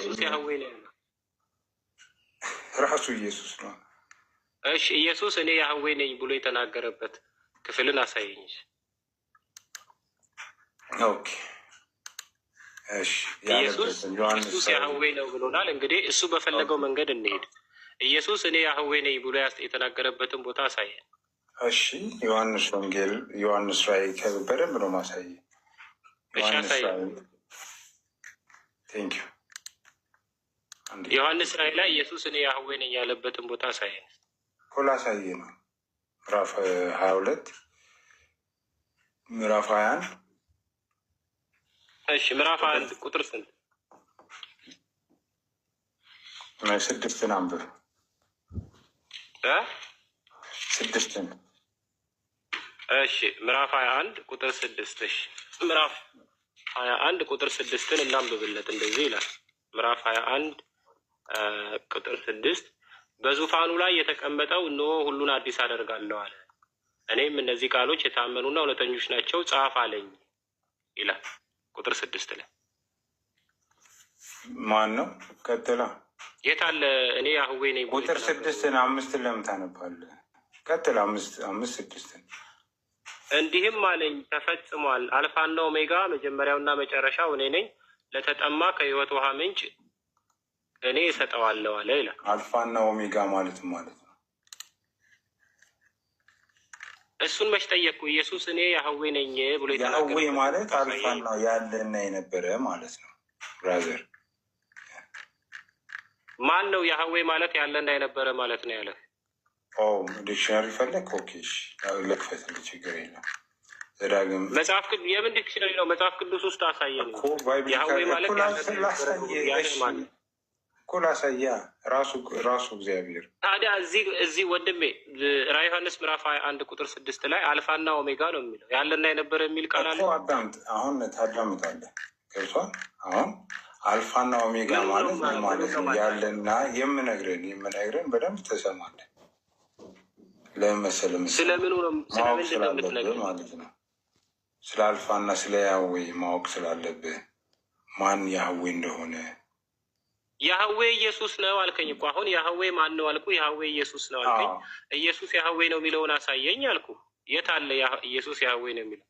ኢየሱስ ያህዌ ነው ያለው? ራሱ ኢየሱስ ነው። እሺ ኢየሱስ እኔ ያህዌ ነኝ ብሎ የተናገረበት ክፍልን አሳየኝ። ኦኬ እሺ፣ ኢየሱስ ያህዌ ነው ብሎናል። እንግዲህ እሱ በፈለገው መንገድ እንሄድ። ኢየሱስ እኔ ያህዌ ነኝ ብሎ የተናገረበትን ቦታ አሳየን። እሺ ዮሐንስ ወንጌል፣ ዮሐንስ ራእይ በደንብ ነው ማሳየ። ዮሐንስ ራእይ ላይ ኢየሱስ እኔ ያህዌ ነኝ ያለበትን ቦታ አሳየን። ላሳየ ነው ምዕራፍ 22 ምዕራፍ 21 እሺ ምዕራፍ 1 ቁጥር ስንት? 6 አንብብ። 6 እሺ ምዕራፍ 21 ቁጥር 6። እሺ ምዕራፍ 21 ቁጥር 6ን እናንብብለት። እንደዚህ ይላል። ምዕራፍ 21 ቁጥር 6 በዙፋኑ ላይ የተቀመጠው እነሆ ሁሉን አዲስ አደርጋለሁ አለ፣ እኔም እነዚህ ቃሎች የታመኑና እውነተኞች ናቸው ጻፍ አለኝ ይላል። ቁጥር 6 ላይ ማን ነው? ቀጥላ የት አለ? እኔ ያህዌ ነኝ። ቁጥር 6ን 5 ለምን ታነባለህ? ቀጥላ 5 6 እንዲህም አለኝ ተፈጽሟል፣ አልፋና ኦሜጋ መጀመሪያውና መጨረሻው እኔ ነኝ፣ ለተጠማ ከሕይወት ውሃ ምንጭ እኔ እሰጠዋለሁ አለ ይላል። አልፋና ኦሜጋ ማለት ነው። እሱን መች ጠየቅኩ? ኢየሱስ እኔ ያህዌ ነኝ ብሎ ያህዌ ማለት አልፋና ያለና የነበረ ማለት ነው። ብራዘር ማን ነው ያህዌ ማለት? ያለና የነበረ ማለት ነው ያለ። ዲክሽነሪ ፈለግ? ኦኬ ልክፈትልህ፣ ችግር የለም። ዘዳግም መጽሐፍ ቅዱስ የምን ዲክሽነሪ ነው? መጽሐፍ ቅዱስ ውስጥ አሳየን። ያህዌ ማለት እኮ ላሳያ ራሱ እግዚአብሔር። ታዲያ እዚህ ወንድሜ ራዕየ ዮሐንስ ምዕራፍ 21 ቁጥር 6 ላይ አልፋና ኦሜጋ ነው የሚለው፣ ያለና የነበረ የሚል ቃል አለ። አዳምጥ፣ አሁን ታዳምጣለህ። ገብቶሃል? አሁን አልፋና ኦሜጋ ማለት ምን ማለት ነው? ያለና የምነግረን በደንብ ተሰማለን። ለምን መሰለህ? ስለምኑ ነው? ማወቅ ስላለብህ ማለት ነው። ስለ አልፋና ስለ ያህዌ ማወቅ ስላለብህ ማን ያህዌ እንደሆነ። ያህዌ ኢየሱስ ነው አልከኝ እኮ። አሁን ያህዌ ማን ነው አልኩ። ያህዌ ኢየሱስ ነው አልከኝ። ኢየሱስ ያህዌ ነው የሚለውን አሳየኝ አልኩ። የት አለ ኢየሱስ ያህዌ ነው የሚለው?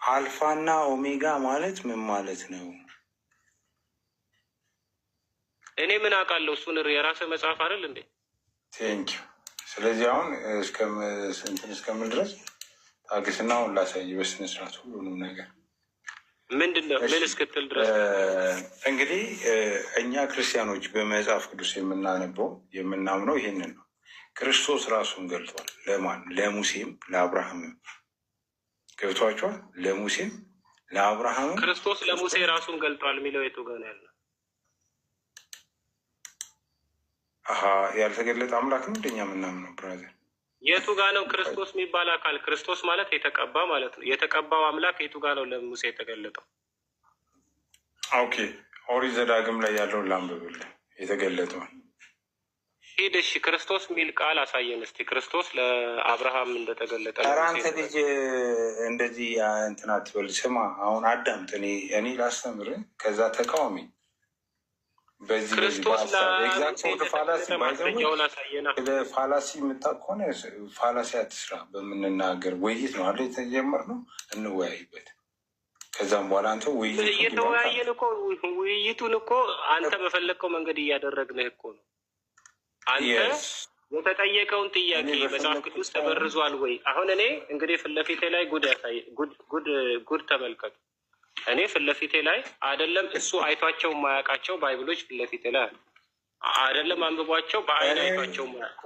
አልፋና ኦሜጋ ማለት ምን ማለት ነው? እኔ ምን አውቃለሁ? እሱን የራስህ መጽሐፍ አይደል እንዴ? ቴንኪው። ስለዚህ አሁን እስከምን ድረስ ታግስና አሁን ላሳይ በስነ ስርዓት ሁሉንም ነገር ምንድን ነው ምን እስክትል ድረስ። እንግዲህ እኛ ክርስቲያኖች በመጽሐፍ ቅዱስ የምናምነው ይህንን ነው። ክርስቶስ ራሱን ገልጧል። ለማን? ለሙሴም ለአብርሃምም። ገብቷቸዋል? ለሙሴም ለአብርሃምም። ክርስቶስ ለሙሴ ራሱን ገልጧል የሚለው የቱ ጋር ነው ያለው? ያልተገለጠ አምላክ ነው እንደኛ የምናምነው ብራዘር። የቱ ጋ ነው ክርስቶስ የሚባል አካል? ክርስቶስ ማለት የተቀባ ማለት ነው። የተቀባው አምላክ የቱ ጋ ነው ለሙሴ የተገለጠው? ኦኬ ኦሪት ዘዳግም ላይ ያለውን ላንብብልህ የተገለጠውን። ሂድ እሺ፣ ክርስቶስ የሚል ቃል አሳየን እስኪ። ክርስቶስ ለአብርሃም እንደተገለጠ። አንተ ልጅ እንደዚህ እንትን አትበል። ስማ አሁን አዳምጥ። እኔ ላስተምርህ፣ ከዛ ተቃዋሚ ፋላሲ የምታውቅ ከሆነ ፋላሲ አትስራ። በምንናገር ውይይት ነው አለ የተጀመርነው፣ እንወያይበት። ከዛም በኋላ አንተ እየተወያየን እኮ ውይይቱን እኮ አንተ በፈለግከው መንገድ እያደረግንህ እኮ ነው። አንተ የተጠየቀውን ጥያቄ መጽሐፍ ቅዱስ ተበርዟል ወይ? አሁን እኔ እንግዲህ ፊት ለፊቴ ላይ ጉድ ተመልከቱ። እኔ ፊት ለፊቴ ላይ አይደለም እሱ አይቷቸው የማያውቃቸው ባይብሎች ፊት ለፊቴ ላይ አይደለም አንብቧቸው በአይን አይቷቸው የማያውቁ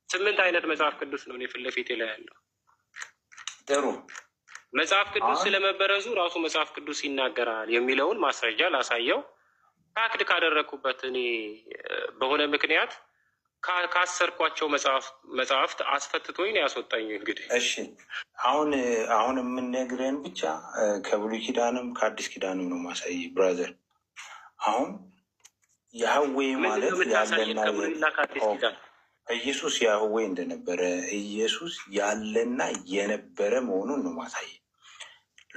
8 አይነት መጽሐፍ ቅዱስ ነው እኔ ፊት ለፊቴ ላይ ያለው። ጥሩ መጽሐፍ ቅዱስ ስለመበረዙ ራሱ መጽሐፍ ቅዱስ ይናገራል የሚለውን ማስረጃ ላሳየው። ታክድ ካደረግኩበት እኔ በሆነ ምክንያት ካሰርኳቸው መጽሐፍት አስፈትቶኝ ነው ያስወጣኝ። እንግዲህ እሺ አሁን የምንነግረን ብቻ ከብሉይ ኪዳንም ከአዲስ ኪዳንም ነው ማሳይ ብራዘር። አሁን ያህዌ ማለት ያለና ኢየሱስ ያህዌ እንደነበረ ኢየሱስ ያለና የነበረ መሆኑን ነው ማሳይ።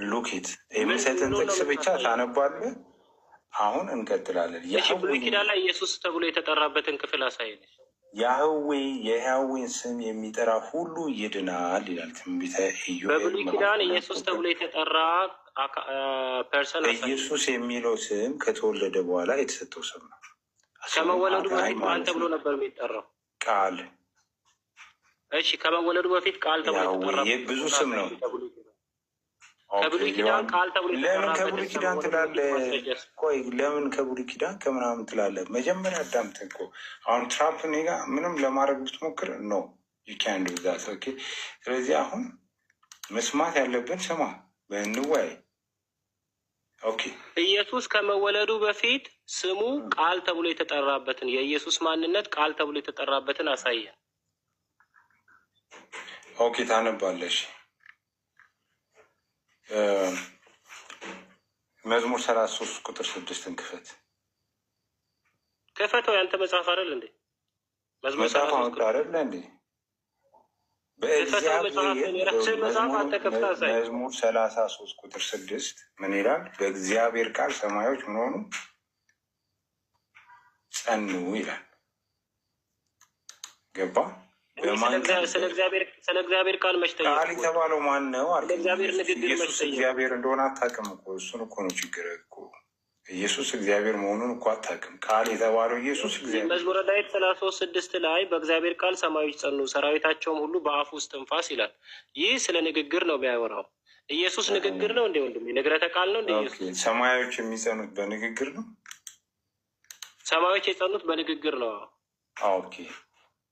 ሉኬት የምሰጥን ጥቅስ ብቻ ታነባለህ። አሁን እንቀጥላለን። ብሉይ ኪዳን ላይ ኢየሱስ ተብሎ የተጠራበትን ክፍል አሳየን። ያህዌ የያህዌን ስም የሚጠራ ሁሉ ይድናል ይላል ትንቢተ ኢዮኤል። በብሉይ ኪዳን ኢየሱስ ተብሎ የተጠራ ፐርሰን ኢየሱስ የሚለው ስም ከተወለደ በኋላ የተሰጠው ስም ነው። ከመወለዱ በፊት ቃል ተብሎ ነበር የሚጠራው። ቃል እሺ፣ ከመወለዱ በፊት ቃል ተብሎ የተጠራ ብዙ ስም ነው። ከብሉይ ኪዳን ቃል ተብሎ ለምን ከብሉይ ኪዳን ትላለህ? ቆይ ለምን ከብሉይ ኪዳን ከምናምን ትላለህ? መጀመሪያ አዳምጥ እኮ አሁን ትራምፕ እኔ ጋ ምንም ለማድረግ ብትሞክር ነው ዩካንዱ ዛት። ኦኬ፣ ስለዚህ አሁን መስማት ያለብን ስማ፣ እንወያይ። ኦኬ፣ ኢየሱስ ከመወለዱ በፊት ስሙ ቃል ተብሎ የተጠራበትን የኢየሱስ ማንነት ቃል ተብሎ የተጠራበትን አሳየን። ኦኬ፣ ታነባለሽ መዝሙር 33 ቁጥር 6 ክፈት። ከፈተው ያንተ መጽሐፍ አይደል እንዴ? መጽሐፍ አይደል እንዴ? መዝሙር 33 ቁጥር 6 ምን ይላል? በእግዚአብሔር ቃል ሰማዮች ምን ሆኑ? ጸኑ ይላል። ገባ? ስለ እግዚአብሔር ቃል መሽተኛ ቃል የተባለው ማን ነው? ኢየሱስ እግዚአብሔር እንደሆነ አታውቅም እኮ። እሱን እኮ ነው ችግር እኮ። ኢየሱስ እግዚአብሔር መሆኑን እኮ አታውቅም። ቃል የተባለው ኢየሱስ እግዚአብሔር። መዝሙረ ዳዊት 33:6 ላይ በእግዚአብሔር ቃል ሰማዮች ጸኑ፣ ሰራዊታቸውም ሁሉ በአፉ ውስጥ ትንፋስ ይላል። ይህ ስለ ንግግር ነው የሚያወራው። ኢየሱስ ንግግር ነው እንዴ ወንድሜ? ንግረተ ቃል ነው እንዴ? ሰማዮች የሚጸኑት በንግግር ነው። ሰማዮች የጸኑት በንግግር ነው። ኦኬ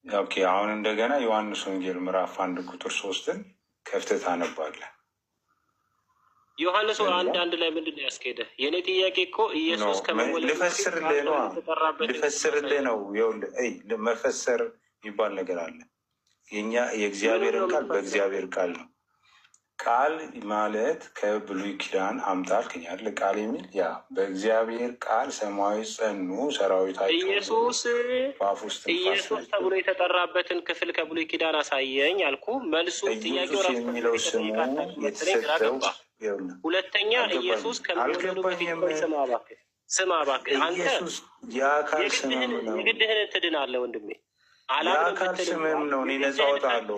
ኦኬ። አሁን እንደገና ዮሐንስ ወንጌል ምዕራፍ 1 ቁጥር 3 ከፍተህ ታነባለህ። ዮሐንስ 1:1 ላይ ምንድን ነው ያስኬደ? የእኔ ጥያቄ እኮ ኢየሱስ ልፈስርልህ ነው። ይኸውልህ መፈሰር የሚባል ነገር አለ። የኛ የእግዚአብሔርን ቃል በእግዚአብሔር ቃል ነው። ቃል ማለት ከብሉይ ኪዳን አምጣል ከኛል ቃል የሚል ያ በእግዚአብሔር ቃል ሰማዮች ጸኑ፣ ሰራዊታቸው ኢየሱስ ተብሎ የተጠራበትን ክፍል ከብሉይ ኪዳን አሳየኝ አልኩ። መልሱ ጥያቄው ራሱ የሚለው ስሙ የተሰጠው። ሁለተኛ ኢየሱስ ከመወለዱ በፊት ስማ እባክህ አንተ የግድህን ትድናለህ ወንድሜ። የአካል ስምም ነው። እኔ ነፃ እወጣለሁ።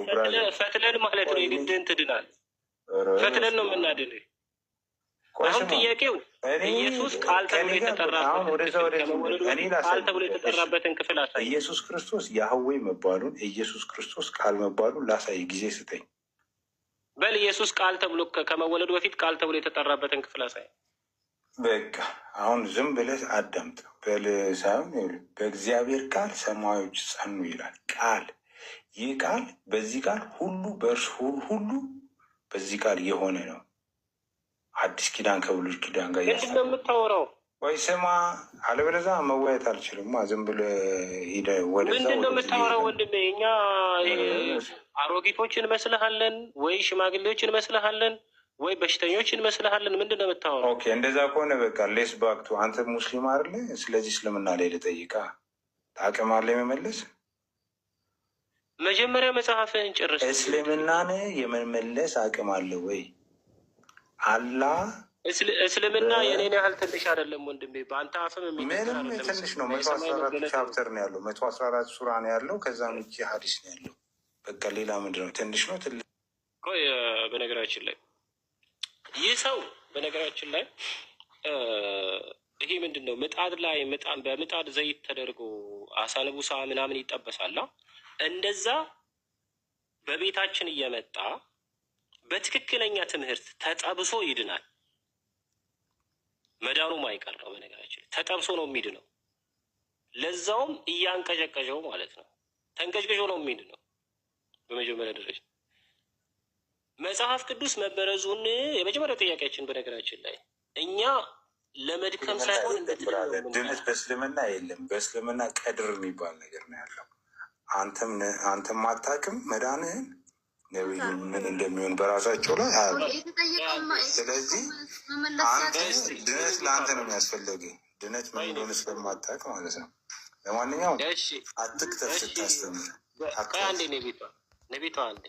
ፈትለን ማለት ነው። የግድህን ትድናለህ። ፈትለን ነው የምናድንህ። አሁን ጥያቄው ኢየሱስ ቃል ተብሎ የተጠራበትን ክፍል አሳይ። ኢየሱስ ክርስቶስ ያህዌ መባሉን ኢየሱስ ክርስቶስ ቃል መባሉን ላሳይ ጊዜ ስጠኝ። በል ኢየሱስ ቃል ተብሎ ከመወለዱ በፊት ቃል ተብሎ የተጠራበትን ክፍል አሳይ። በቃ አሁን ዝም ብለህ አዳምጥ። በል ሳይሆን በእግዚአብሔር ቃል ሰማዮች ጸኑ ይላል። ቃል ይህ ቃል በዚህ ቃል ሁሉ በእርሱ ሁሉ በዚህ ቃል የሆነ ነው። አዲስ ኪዳን ከብሉይ ኪዳን ጋር የምታወራው ወይ ስማ፣ አለበለዚያ መወያየት አልችልም። ዝም ብለህ ሂደህ ወደዛ ምንድን ነው የምታወራው ወንድሜ? እኛ አሮጊቶች እንመስልሃለን ወይ ሽማግሌዎች እንመስልሃለን ወይ በሽተኞች እንመስልሃለን? ምንድን ነው የምታወራው? ኦኬ፣ እንደዛ ከሆነ በቃ ሌስ ባክቱ። አንተ ሙስሊም አይደለ? ስለዚህ እስልምና ላይ ልጠይቃ አቅም አለ የመመለስ? መጀመሪያ መጽሐፍህን ጨርስ። እስልምናን የመመለስ አቅም አለ ወይ? እስልምና የኔን ያህል ትንሽ አይደለም ወንድሜ። በአንተ አፍም ምንም ትንሽ ነው። 114 ቻፕተር ነው ያለው። 114 ሱራ ነው ያለው። ከዛ ውጭ ሀዲስ ነው ያለው። በቃ ሌላ ምንድን ነው? ትንሽ ነው ትልቅ? በነገራችን ላይ ይህ ሰው በነገራችን ላይ ይሄ ምንድን ነው ምጣድ ላይ በምጣድ ዘይት ተደርጎ አሳንቡሳ ምናምን ይጠበሳላ። እንደዛ በቤታችን እየመጣ በትክክለኛ ትምህርት ተጠብሶ ይድናል። መዳኑም አይቀር ነው። በነገራችን ተጠብሶ ነው የሚድነው። ለዛውም እያንቀጨቀጨው ማለት ነው። ተንቀጭቅጮ ነው የሚድነው። በመጀመሪያ ደረጃ መጽሐፍ ቅዱስ መበረዙን የመጀመሪያው ጥያቄያችን በነገራችን ላይ እኛ ለመድከም ሳይሆን ድነት በእስልምና የለም። በእስልምና ቀድር የሚባል ነገር ነው ያለው። አንተም አታውቅም መዳንህን ነቢዩ ምን እንደሚሆን በራሳቸው ላይ አያሉ። ስለዚህ አንተ ድነት ለአንተ ነው የሚያስፈልግ። ድነት ምን እንደሆነ ስለማታውቅ ማለት ነው። ለማንኛውም አትክተፍ ስታስተምር ነቢቷ አንዴ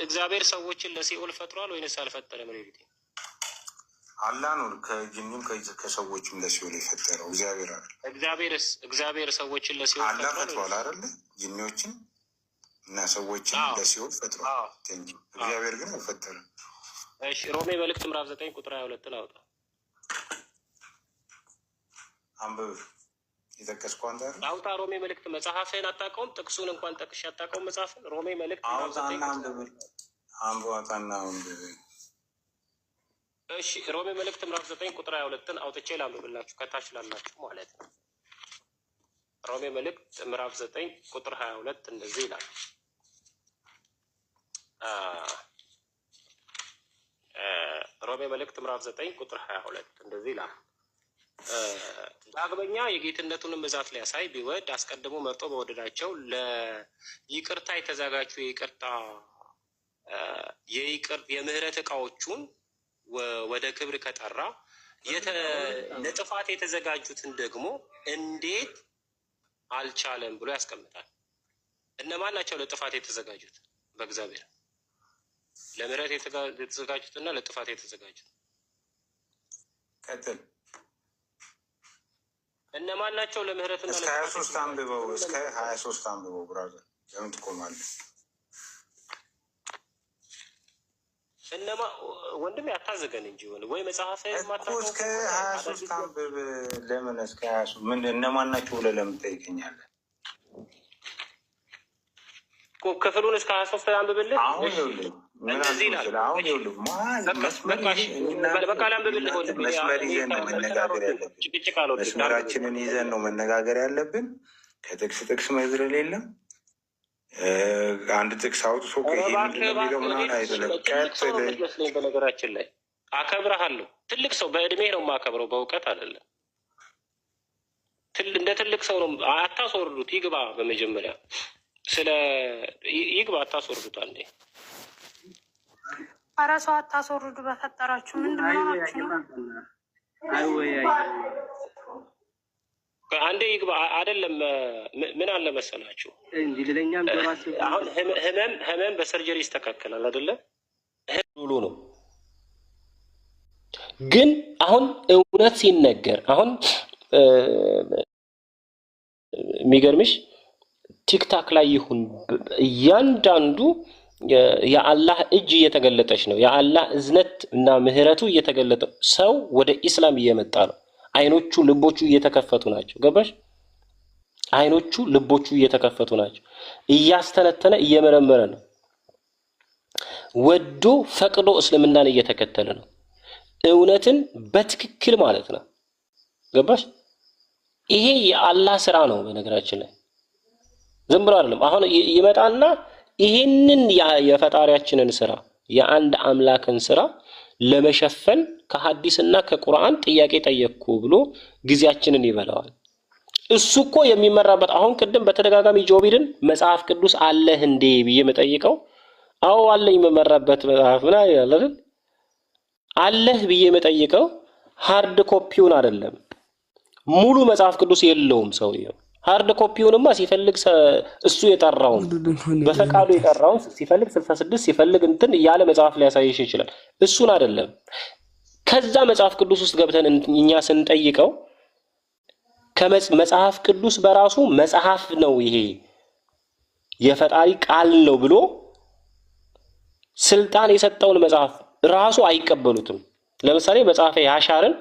እግዚአብሔር ሰዎችን ለሲኦል ፈጥሯል ወይንስ አልፈጠረም? ሬቢቴ አላህ ነው ከጅንም ከሰዎችም ለሲኦል የፈጠረው እግዚአብሔር አይደል? እግዚአብሔር ሰዎችን ለሲኦል አላህ ፈጥሯል አይደል? ጅኒዎችን እና ሰዎችን ለሲኦል ፈጥሯል። እግዚአብሔር ግን አልፈጠረም። እሺ ሮሜ መልእክት ምዕራፍ 9 ቁጥር 22 አውጣ አንብብ። የጠቀስከው አንተ አይደል? አውጣ ሮሜ መልእክት። መጽሐፍህን አታውቀውም? ጥቅሱን እንኳን ጠቅሼ አታውቀውም? መጽሐፍን ሮሜ መልእክት አውጣና አንብብ። አውጣና አንብብ። እሺ ሮሜ መልእክት ምዕራፍ 9 ቁጥር 22 አውጥቼ ላንብብላችሁ ከታች ላላችሁ ማለት ነው። ሮሜ መልእክት ምዕራፍ 9 ቁጥር 22 እንደዚህ ይላል። ሮሜ መልእክት ምዕራፍ 9 ቁጥር 22 እንደዚህ ይላል። ዳግመኛ የጌትነቱን ብዛት ሊያሳይ ቢወድ አስቀድሞ መርጦ በወደዳቸው ለይቅርታ የተዘጋጁ የምህረት ዕቃዎቹን ወደ ክብር ከጠራ ለጥፋት የተዘጋጁትን ደግሞ እንዴት አልቻለም ብሎ ያስቀምጣል። እነማን ናቸው ለጥፋት የተዘጋጁት? በእግዚአብሔር ለምህረት የተዘጋጁትና ለጥፋት የተዘጋጁት ቀጥል። እነማን ናቸው ለምህረትና እስከ 23 አንብበው። እስከ 23 አንብበው። ብራዘር ለምን ትቆማለህ? እነማ ወንድም ያታዘገን እንጂ ወይ መጽሐፍ ማታውቀው እስከ 23 አንብብ። ለምን እስከ 23 ምን እነማን ናቸው ብለህ ለምን ትጠይቀኛለህ? ክፍሉን እስከ 23 አንብብልህ። አሁን ይኸውልህ እንደዚህ ይላል። አሁን ይኸውልህ መስመር ይዘን ነው መነጋገር ያለብን። መስመራችንን ይዘን ነው መነጋገር ያለብን። ከጥቅስ ጥቅስ መዝለል የለም። አንድ ጥቅስ አውጥቶ ምናምን አይደለም። በነገራችን ላይ አከብረሃለሁ። ትልቅ ሰው በእድሜ ነው የማከብረው፣ በእውቀት አይደለም። እንደ ትልቅ ሰው ነው። አታስወርዱት። ይግባ በመጀመሪያ ይግባ። አታስወርዱት። አንዴ ኧረ ሰው አታስወርዱ በፈጠራችሁ። ምንድን ነው ናችሁ? አንዴ ይግባ። አይደለም ምን አለ መሰላችሁ፣ አሁን ህመም በሰርጀሪ ይስተካከላል አይደለም? ሁሉ ነው። ግን አሁን እውነት ሲነገር አሁን የሚገርምሽ ቲክታክ ላይ ይሁን እያንዳንዱ የአላህ እጅ እየተገለጠች ነው። የአላህ እዝነት እና ምህረቱ እየተገለጠ ሰው ወደ ኢስላም እየመጣ ነው። አይኖቹ ልቦቹ እየተከፈቱ ናቸው። ገባሽ? አይኖቹ ልቦቹ እየተከፈቱ ናቸው። እያስተነተነ እየመረመረ ነው። ወዶ ፈቅዶ እስልምናን እየተከተለ ነው። እውነትን በትክክል ማለት ነው። ገባሽ? ይሄ የአላህ ስራ ነው። በነገራችን ላይ ዝም ብሎ አይደለም። አሁን ይመጣና ይሄንን የፈጣሪያችንን ስራ የአንድ አምላክን ስራ ለመሸፈን ከሐዲስና ከቁርአን ጥያቄ ጠየቅኩ ብሎ ጊዜያችንን ይበላዋል። እሱ እኮ የሚመራበት አሁን ቅድም በተደጋጋሚ ጆቢድን መጽሐፍ ቅዱስ አለህ እንዴ ብዬ መጠይቀው፣ አዎ አለኝ የምመራበት መጽሐፍ ምን አይደል አለህ ብዬ መጠይቀው፣ ሃርድ ኮፒውን አይደለም ሙሉ መጽሐፍ ቅዱስ የለውም ሰውየው። ሃርድ ኮፒውንማ ሲፈልግ እሱ የጠራውን በፈቃዱ የጠራውን ሲፈልግ 66 ሲፈልግ እንትን ያለ መጽሐፍ ሊያሳይሽ ይችላል። እሱን አይደለም። ከዛ መጽሐፍ ቅዱስ ውስጥ ገብተን እኛ ስንጠይቀው ከመጽሐፍ ቅዱስ በራሱ መጽሐፍ ነው ይሄ የፈጣሪ ቃል ነው ብሎ ስልጣን የሰጠውን መጽሐፍ ራሱ አይቀበሉትም። ለምሳሌ መጽሐፈ ያሻርን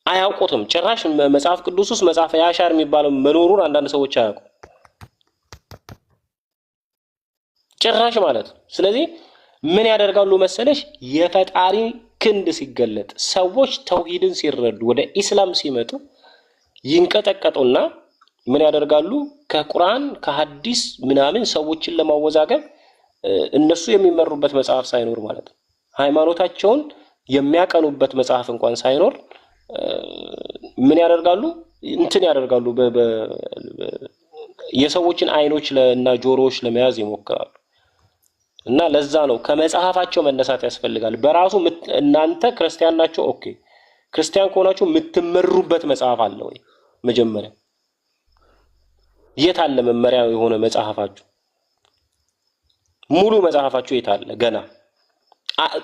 አያውቁትም። ጭራሽ መጽሐፍ ቅዱስ ውስጥ መጽሐፈ ያሻር የሚባለው መኖሩን አንዳንድ ሰዎች አያውቁም ጭራሽ ማለት ነው። ስለዚህ ምን ያደርጋሉ መሰለሽ? የፈጣሪ ክንድ ሲገለጥ ሰዎች ተውሂድን ሲረዱ ወደ ኢስላም ሲመጡ ይንቀጠቀጡና ምን ያደርጋሉ? ከቁርአን ከሐዲስ ምናምን ሰዎችን ለማወዛገብ እነሱ የሚመሩበት መጽሐፍ ሳይኖር ማለት ነው፣ ሃይማኖታቸውን የሚያቀኑበት መጽሐፍ እንኳን ሳይኖር ምን ያደርጋሉ? እንትን ያደርጋሉ። የሰዎችን አይኖች እና ጆሮዎች ለመያዝ ይሞክራሉ። እና ለዛ ነው ከመጽሐፋቸው መነሳት ያስፈልጋል። በራሱ እናንተ ክርስቲያን ናቸው፣ ኦኬ ክርስቲያን ከሆናችሁ የምትመሩበት መጽሐፍ አለ ወይ? መጀመሪያ የት አለ መመሪያ የሆነ መጽሐፋችሁ? ሙሉ መጽሐፋችሁ የት አለ? ገና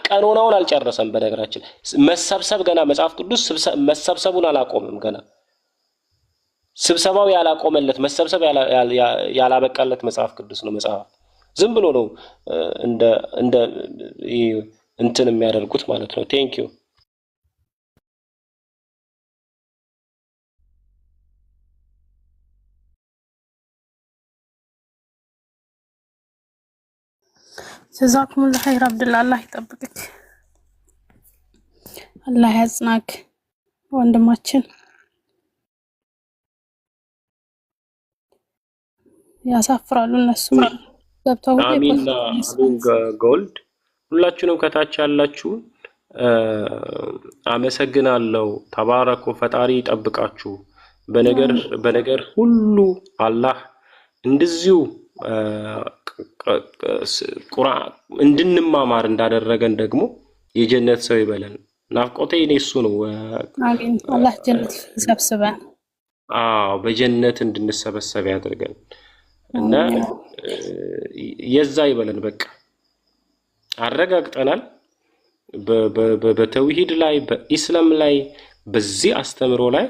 ቀኖናውን አልጨረሰም። በነገራችን መሰብሰብ ገና መጽሐፍ ቅዱስ መሰብሰቡን አላቆመም። ገና ስብሰባው ያላቆመለት መሰብሰብ ያላበቃለት መጽሐፍ ቅዱስ ነው። መጽሐፍ ዝም ብሎ ነው እንደ እንትን የሚያደርጉት ማለት ነው። ቴንክ ዩ ጀዛኩሙላህ ኸይር አብዱላህ። አላህ ይጠብቅክ፣ አላህ ያጽናክ ወንድማችን። ያሳፍራሉ እነሱ ገብተው አሚን ጎልድ። ሁላችሁንም ከታች ያላችሁ አመሰግናለሁ። ተባረኩ። ፈጣሪ ይጠብቃችሁ። በነገር ሁሉ አላህ እንደዚሁ ቁርአን እንድንማማር እንዳደረገን ደግሞ የጀነት ሰው ይበለን። ናፍቆቴ እሱ ነው። አሚን። አላህ ጀነት ይሰብስበን። በጀነት እንድንሰበሰብ ያድርገን እና የዛ ይበለን። በቃ አረጋግጠናል። በተውሂድ ላይ በኢስላም ላይ በዚህ አስተምሮ ላይ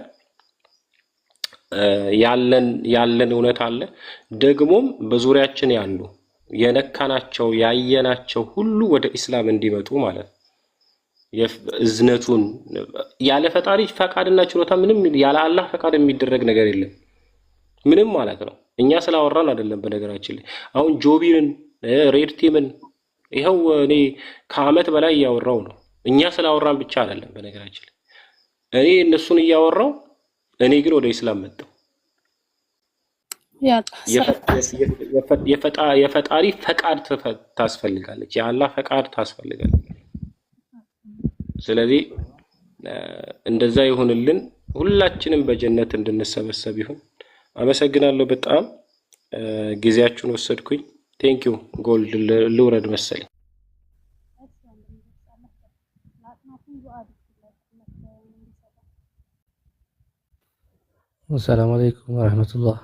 ያለን እውነት አለ። ደግሞም በዙሪያችን ያሉ የነካናቸው ያየናቸው ሁሉ ወደ ኢስላም እንዲመጡ ማለት እዝነቱን ያለ ፈጣሪ ፈቃድና ችሎታ ምንም ያለ አላህ ፈቃድ የሚደረግ ነገር የለም ምንም ማለት ነው። እኛ ስላወራን አይደለም። በነገራችን ላይ አሁን ጆቢርን ሬድ ቲምን ይሄው እኔ ከአመት በላይ ያወራው ነው። እኛ ስላወራን ብቻ አይደለም። በነገራችን ላይ እኔ እነሱን ያወራው እኔ ግን ወደ ኢስላም መጣሁ። የፈጣሪ ፈቃድ ታስፈልጋለች። የአላህ ፈቃድ ታስፈልጋለች። ስለዚህ እንደዛ ይሁንልን። ሁላችንም በጀነት እንድንሰበሰብ ይሁን። አመሰግናለሁ። በጣም ጊዜያችሁን ወሰድኩኝ። ቴንክ ዩ ጎልድ። ልውረድ መሰለኝ። السلام عليكم ورحمة الله.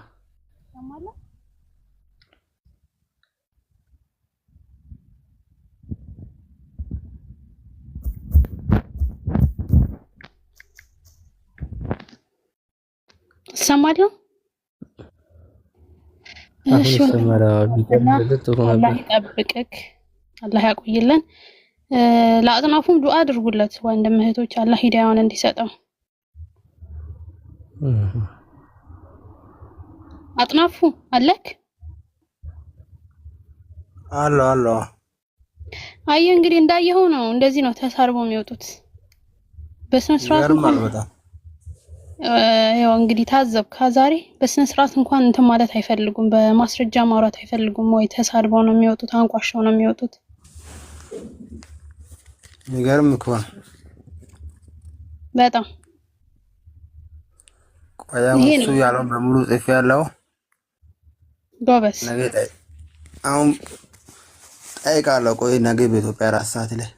ሰማዲው እሺ፣ አላህ ይጠብቅክ፣ አላህ ያቆይልን። ለአጥናፉም ዱአ አድርጉለት ወንድም እህቶች፣ አላህ ሂዳያውን እንዲሰጠው። አጥናፉ አለክ አሎ አየ እንግዲህ እንዳየኸው ነው። እንደዚህ ነው ተሳርበው የሚወጡት በስነ ስርዓት። ያው እንግዲህ ታዘብካ ዛሬ በስነ ስርዓት እንኳን እንትን ማለት አይፈልጉም፣ በማስረጃ ማውራት አይፈልጉም። ወይ ተሳርበው ነው የሚወጡት፣ አንቋሻው ነው የሚወጡት። የሚገርም እኮ በጣም ቆያሱ ያለው በሙሉ ጽፍ ያለው ጎበስ ነገ አሁን ጠይቃለሁ። ቆይ ነገ በኢትዮጵያ 4 ሰዓት ላይ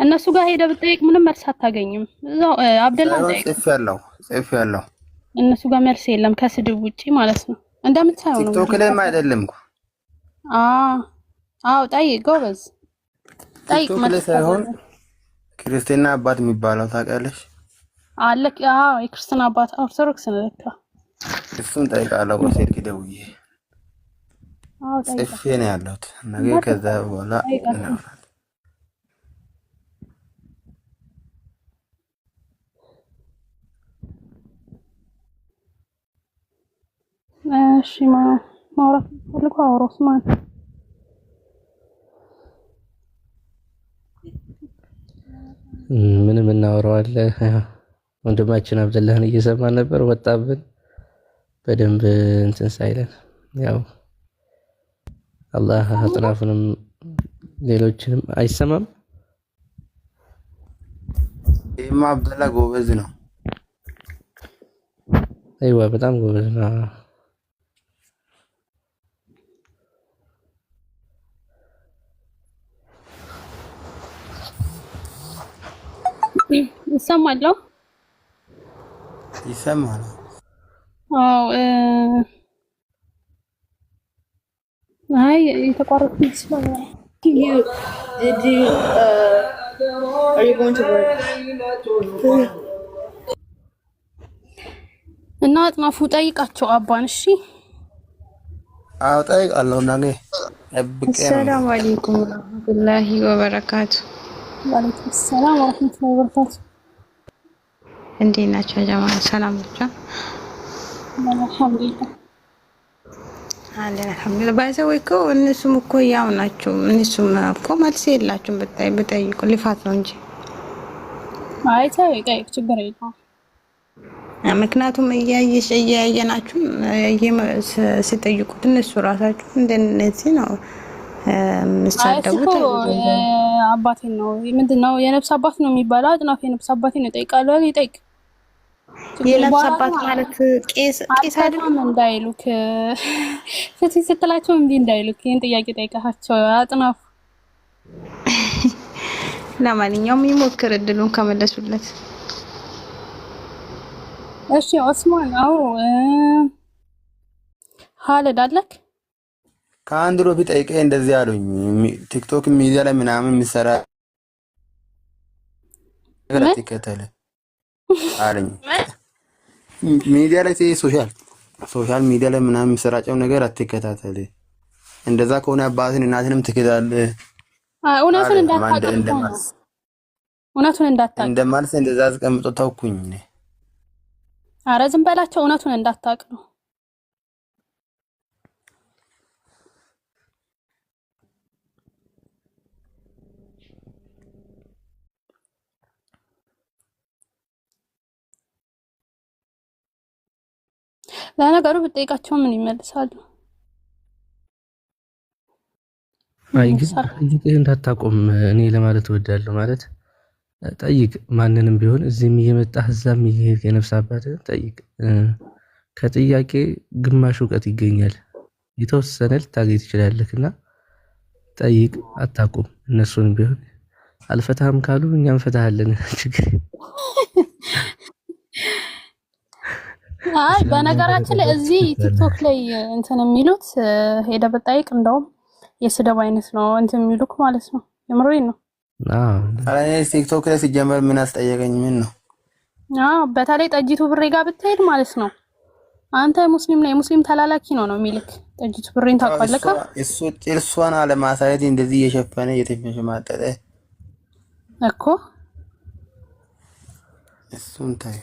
እነሱ ጋር ሄደህ ብትጠይቅ ምንም መልስ አታገኝም። እዛው አብደላ ጠይቅ። ጽፍ ያለው እነሱ ጋር መልስ የለም ከስድብ ውጪ ማለት ነው። እንደምታየው ነው። ቲክቶክ ላይም አይደለም እኮ አዎ ጠይቅ ጎበዝ ጠይቅ። ማለት ሳይሆን ክርስቲና አባት የሚባለው ታውቂያለሽ? አለክ? አዎ የክርስቲና አባት ኦርቶዶክስ ነው ለካ። እሱን ጠይቃለሁ በስልክ ደውዬ። ጽፌ ነው ያለሁት። ነገ ከዛ በኋላ እሺ ማውራት ፈልጎ አውሮስ ማን ምንም እናወራዋለን። ወንድማችን አብደላህን እየሰማን ነበር፣ ወጣብን በደንብ እንትን ሳይለን። ያው አላህ አጥናፉንም ሌሎችንም አይሰማም። ይሄማ አብደላ ጎበዝ ነው። አይዋ በጣም ጎበዝ ነው። ይሰማል። አይ የተቋረጠ ይመስላል። you do are you going to work? እና አጥናፉ ጠይቃቸው አባን። እሺ አዎ ጠይቃለሁ። ነገ ጠብቄ ነው። ሰላም አለይኩም ወራህመቱላሂ ወበረካቱ። ወአለይኩም ሰላም ወራህመቱላሂ ወበረካቱ። እንዴት ናችሁ ጀማ? ሰላም ናችሁ? አልሐምዱሊላህ አለን አልሐምዱሊላህ። ባይዘው እኮ እነሱም እኮ ያው ናቸው። እነሱም እኮ መልስ የላችሁም። ብጠይቁ ልፋት ነው እንጂ አይተው ጠይቅ፣ ችግር የለውም። ምክንያቱም እያየናችሁ ሲጠይቁት እነሱ ራሳችሁ እንደነዚህ ነው የምትሳደቡት። አባቴን ነው ምንድነው የነፍስ አባት ነው የሚባለው። አጥናፍ የነፍስ አባቴን ይጠይቃሉ። ይጠይቅ። የነፍስ አባት ማለት ቄስ አይደለም እንዳይሉክ ፍትህ ስትላቸው እምቢ እንዳይሉክ ይሄን ጥያቄ ጠይቃቸው አጥናፍ። ለማንኛውም ይሞክር እድሉን ከመለሱለት። እሺ ኦስማን አው ሀለድ አለክ ከአንድ ሮቢ ጠይቄ እንደዚህ አሉኝ። ቲክቶክ ሚዲያ ላይ ምናምን የሚሰራ ነገር አትከተል አለኝ። ሚዲያ ላይ ሶሻል ሚዲያ ላይ ምናምን የሚሰራጨው ነገር አትከታተል። እንደዛ ከሆነ አባትን እናትንም ትከታተል። እውነቱን እንዳታውቅ እንደማልስ እንደዛ አስቀምጦ ተውኩኝ። አረ ዝም በላቸው። እውነቱን እንዳታውቅ ነው። ለነገሩ ብጠይቃቸው ምን ይመልሳሉ? አይ ግን እንዳታቆም እኔ ለማለት እወዳለሁ። ማለት ጠይቅ፣ ማንንም ቢሆን እዚህም እየመጣህ እዛም እየሄድክ የነፍስ አባትህን ጠይቅ። ከጥያቄ ግማሽ እውቀት ይገኛል። የተወሰነ ልታገኝ ትችላለህና ጠይቅ፣ አታቆም። እነሱንም ቢሆን አልፈታህም ካሉ እኛም ፈታሃለን። ችግር አይ በነገራችን ላይ እዚህ ቲክቶክ ላይ እንትን የሚሉት ሄደ በጠይቅ እንደውም የስደብ አይነት ነው እንትን የሚሉክ ማለት ነው። የምሬን ነው። አይ ቲክቶክ ላይ ሲጀመር ምን አስጠየቀኝ? ምን ነው? በተለይ ጠጅቱ ብሬ ጋር ብትሄድ ማለት ነው አንተ ሙስሊም ነህ የሙስሊም ተላላኪ ነው የሚልክ። ጠጅቱ ብሬን ታውቃለህ? እሱ ጥርሷን አለማሳየት እንደዚህ እየሸፈነ እየተሸማጠጠ እኮ እሱን ታይ።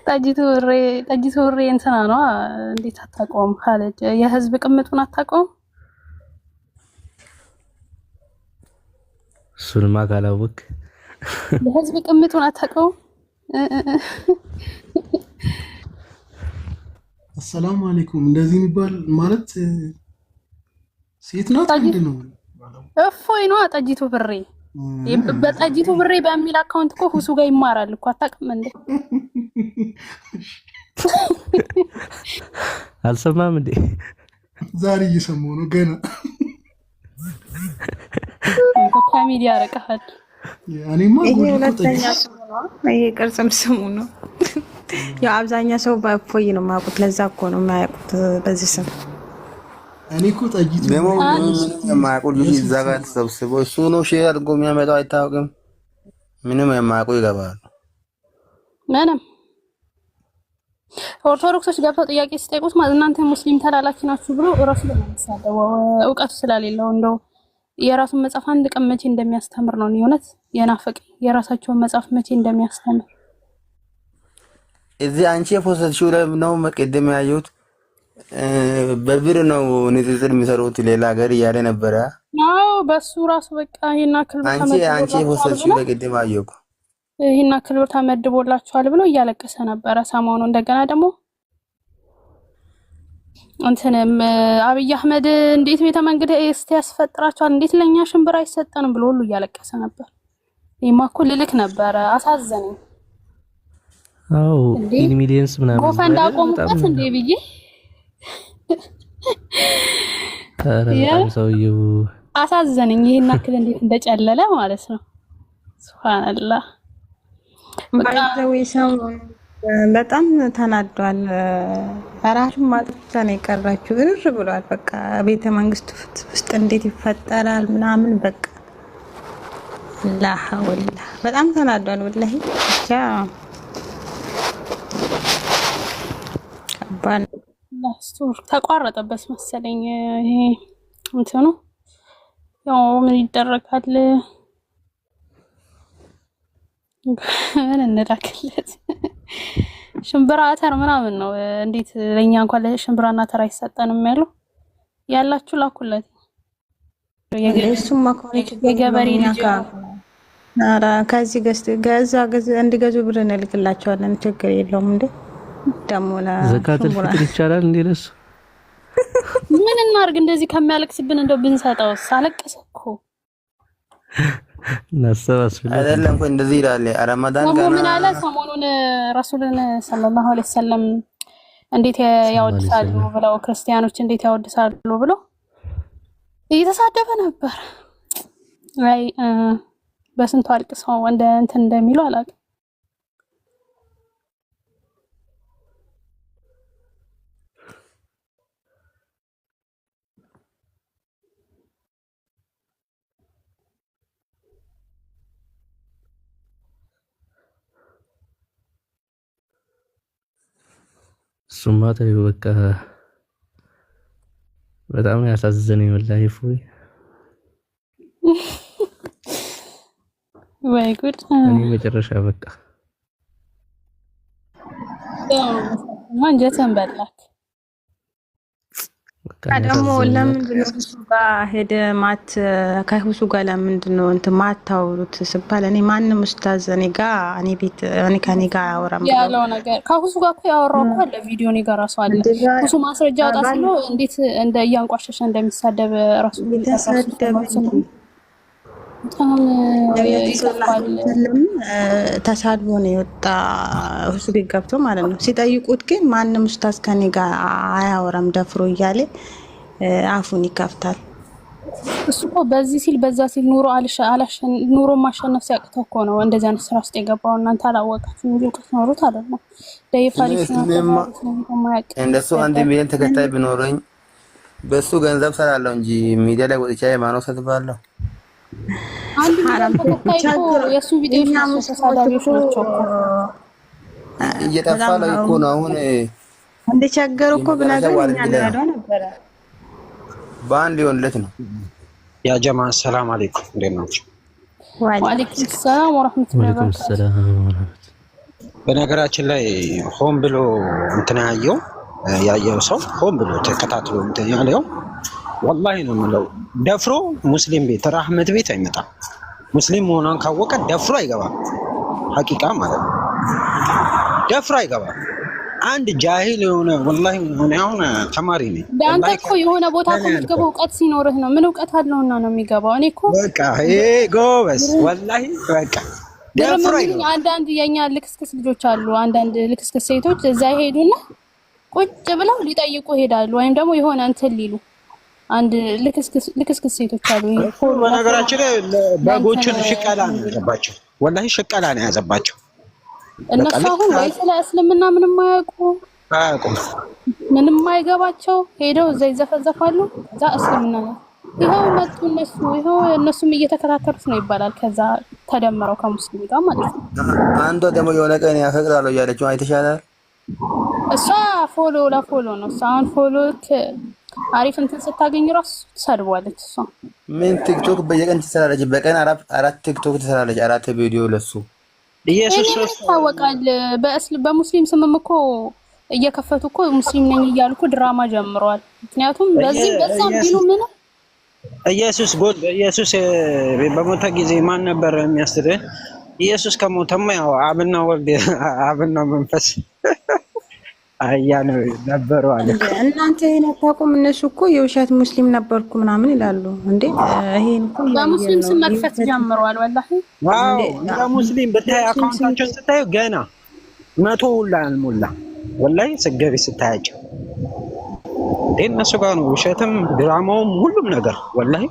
ጠጅቱ ብሬ እንትና ነው። እንዴት አታውቀውም? ካለች የህዝብ ቅምጡን አታውቀውም? እሱንማ ካላወቅ የህዝብ ቅምጡን አታውቀውም? አሰላሙ አለይኩም። እንደዚህ የሚባል ማለት ሴት ናት እንዴ ነው? እፎይ ነው ጠጅቱ ብሬ። በጠጅቱ ብሬ በሚል አካውንት እኮ ሁሱ ጋር ይማራል እኮ አታውቅም እንዴ? አልሰማም እንዴ? ዛሬ እየሰማሁ ነው ገና። ከሚዲያ ያረቀሃል። እኔማ ሁለተኛ ስሙ ነው። ይሄ ቅርጽም ስሙ ነው። ያው አብዛኛው ሰው በእፎይ ነው የማያውቁት። ለዛ እኮ ነው የማያውቁት በዚህ ስም። እኔ እኮ ጠይቱ ደሞ የማያውቁት ልጅ እዛ ጋር ተሰብስበው እሱ ነው ሼር አድርጎ የሚያመጣው አይታወቅም። ምንም የማያውቁ ይገባሉ። ምንም ኦርቶዶክሶች ገብተው ጥያቄ ሲጠይቁት ማለት እናንተ ሙስሊም ተላላኪ ናችሁ ብሎ እራሱ ለማሳደው እውቀቱ ስለሌለው እንደው የራሱን መጽሐፍ አንድ ቀን መቼ እንደሚያስተምር ነው የሆነት የናፈቅ የራሳቸውን መጽሐፍ መቼ እንደሚያስተምር እዚህ አንቺ የፎሰትሽው ነው መቀደም ያዩት በብር ነው ንጽጽር የሚሰሩት ሌላ ሀገር እያለ ነበረ። አዎ በሱ ራሱ በቃ ይሄና ክልል አንቺ የፎሰትሽው በቀደም አየኩ ይሄና ክልል ተመድቦላችኋል ብሎ እያለቀሰ ነበረ ሰሞኑ። እንደገና ደግሞ እንትንም አብይ አህመድ እንዴት ቤተ መንግስት እስቲ ያስፈጥራችኋል እንዴት ለኛ ሽምብራ አይሰጠንም ብሎ ሁሉ እያለቀሰ ነበር። ይሄማ እኮ ልልክ ነበረ አሳዘነኝ። አዎ ኢን ሚሊየንስ ምናምን ጎፈንድ አቆሙበት እንዴ ብዬ በጣም ሰውዬው አሳዘነኝ። ይሄን አክል እንዴት እንደጨለለ ማለት ነው። ሱብሃንአላህ። በጣም ተናዷል። ራሱን ማጥፋት ነው የቀራችው። እርር ብሏል። በቃ ቤተ መንግስት ውስጥ እንዴት ይፈጠራል ምናምን በቃ ላሐውላ በጣም ተናዷል። ወላሂ ብቻ ከባድ ላስቱር ተቋረጠበት መሰለኝ። ይሄ እንትኑ ያው ምን ይደረጋል? ምን እንላክለት? ሽምብራ አተር ምናምን ነው። እንዴት ለኛ እንኳን ለሽምብራና አተር አይሰጠንም ያለው? ያላችሁ ላኩለት። እሱማ የገበሬ ልጅ ኧረ ከዚህ ገዛ እንዲገዙ ብር እንልክላቸዋለን። ችግር የለውም። እንዴ ደግሞ ዘካተል ፍጥር ይቻላል እንዴ? ለሱ ምን እናርግ? እንደዚህ ከሚያለቅስብን እንደው ብንሰጠው ሳለቀሰ እኮ እናሰባስብለት አይደለም እኮ እንደዚህ ይላል። ረመዳን ጋር ምን አለ ሰሞኑን ረሱልን ሰለላሁ ዐለይሂ ወሰለም እንዴት ያወድሳሉ ብለው ክርስቲያኖች እንዴት ያወድሳሉ ብለው እየተሳደበ ነበር። አይ በስንቱ አልቅሰው እንደ እንትን እንደሚሉ አላውቅም። እሱማ ተይው በቃ በጣም ያሳዝነኝ ወላሂ። ፎይ ወይ ጉድ! እኔ መጨረሻ በቃ ማንጀተን በላክ። ደግሞ ለምንድን ነው እሱ ጋር ሄደ ከሁሱ ጋር ለምንድን ነው እንትን ማታወሩት ስባል እኔ ማንም ኡስታዝ እኔ ከኔ ጋር አያወራም ያለው ነገር ከሁሱ ጋር እኮ ያወራው እኮ አለ። ቪዲዮ እኔ ጋር ራሱ አለ። ሁሱ ማስረጃ አውጣ ሲለው እንዴት እንደ እያንቋሸሸ እንደሚሳደብ ራሱ ተሳድቦ ነው የወጣ ሁሱ ቤት ገብቶ ማለት ነው። ሲጠይቁት ግን ማንም ኡስታዝ ከኔ ጋር አያወራም ደፍሮ እያለ አፉን ይከፍታል። እሱ እኮ በዚህ ሲል በዛ ሲል ኑሮ ማሸነፍ ሲያቅተው እኮ ነው እንደዚህ አይነት ስራ ውስጥ የገባው። እናንተ አላወቃችሁም እንጂ እውቀት ኖሩት አይደለም። እንደሱ 1 ሚሊዮን ተከታይ ቢኖረኝ በሱ ገንዘብ ሰራለሁ እንጂ ሚዲያ ላይ ወጥቼ ሃይማኖት ሰጥባለሁ። አንድ ሚሊዮን ተከታይ እኮ የሱ ቪዲዮዎች ተሳዳቢዎች ናቸው እኮ እየጠፋ ላይ እኮ ነው አሁን እንደቸገሩ እኮ ብናገኝ ያለው ነበር። ባንድ ሊሆንለት ነው። ያ ጀማ ሰላም አለይኩም እንዴት ናችሁ? ወአለይኩም ሰላም ወራህመቱላሂ ወበረካቱ። በነገራችን ላይ ሆን ብሎ እንትን ያየው ሰው ሆን ብሎ ተከታትሎ እንትን ያለው ወላሂ ነው የምለው ደፍሮ ሙስሊም ቤት ራህመት ቤት አይመጣም። ሙስሊም መሆኗን ካወቀ ደፍሮ አይገባም። ሐቂቃ ማለት ነው ደፍሮ አይገባም። አንድ ጃሂል የሆነ ወላሂ አሁን ተማሪ ነኝ። አንተ እኮ የሆነ ቦታ ከምትገባው እውቀት ሲኖርህ ነው። ምን እውቀት አለውና ነው የሚገባው? እኔ እኮ በቃ ጎበዝ ወላሂ በቃ ደፍሮ አይገባም። አንዳንድ የኛ ልክስክስ ልጆች አሉ። አንዳንድ ልክስክስ ሴቶች እዛ ይሄዱና ቁጭ ብለው ሊጠይቁ ይሄዳሉ፣ ወይም ደግሞ የሆነ እንትን ሊሉ አንድ ልክስክስ ሴቶች አሉ። በነገራችን ላይ በጎቹን ሽቀላ ነው ያዘባቸው። ወላሂ ሽቀላ ነው ያዘባቸው። እነሱ አሁን ወይ ስለ እስልምና ምንም አያውቁም፣ ምንም አይገባቸው። ሄደው እዛ ይዘፈዘፋሉ። እዛ እስልምና ነው ይኸው መጡ እነሱ ይኸው እነሱም እየተከታተሉት ነው ይባላል። ከዛ ተደምረው ከሙስሊም ጋር ማለት ነው። አንዷ ደግሞ የሆነ ቀን ያፈቅራለሁ እያለችው አይተሻላል። እሷ ፎሎ ነው። እሷ አሁን ፎሎ አሪፍ እንትን ስታገኝ ራሱ ትሰድቧለች። እሷ ምን ቲክቶክ በየቀን ትሰራለች። በቀን 4 ቲክቶክ ትሰራለች። 4 ቪዲዮ ለሱ ኢየሱስ ይታወቃል። በሙስሊም ስምም እኮ እየከፈቱ እኮ ሙስሊም ነኝ እያሉ እኮ ድራማ ጀምረዋል። ምክንያቱም በዛም ቢሉ ምን ኢየሱስ በሞተ ጊዜ ማን ነበር የሚያስተዳድር? ኢየሱስ ከሞተማ ያው አብና ወልድ አብና መንፈስ አያነ ነበሩ አለ። እናንተ ይሄን አታውቁም? እነሱ እኮ የውሸት ሙስሊም ነበርኩ ምናምን ይላሉ እንዴ። ይሄን እኮ በሙስሊም ስም መክፈት ጀምረዋል። ወላሂ ዋው! በሙስሊም ብታይ አካውንታቸውን ስታዩ ገና 100 ሁላ አልሞላ። ወላሂ ስገቢ ስታያቸው እነሱ ጋር ነው ውሸትም ድራማውም ሁሉም ነገር ወላሂ።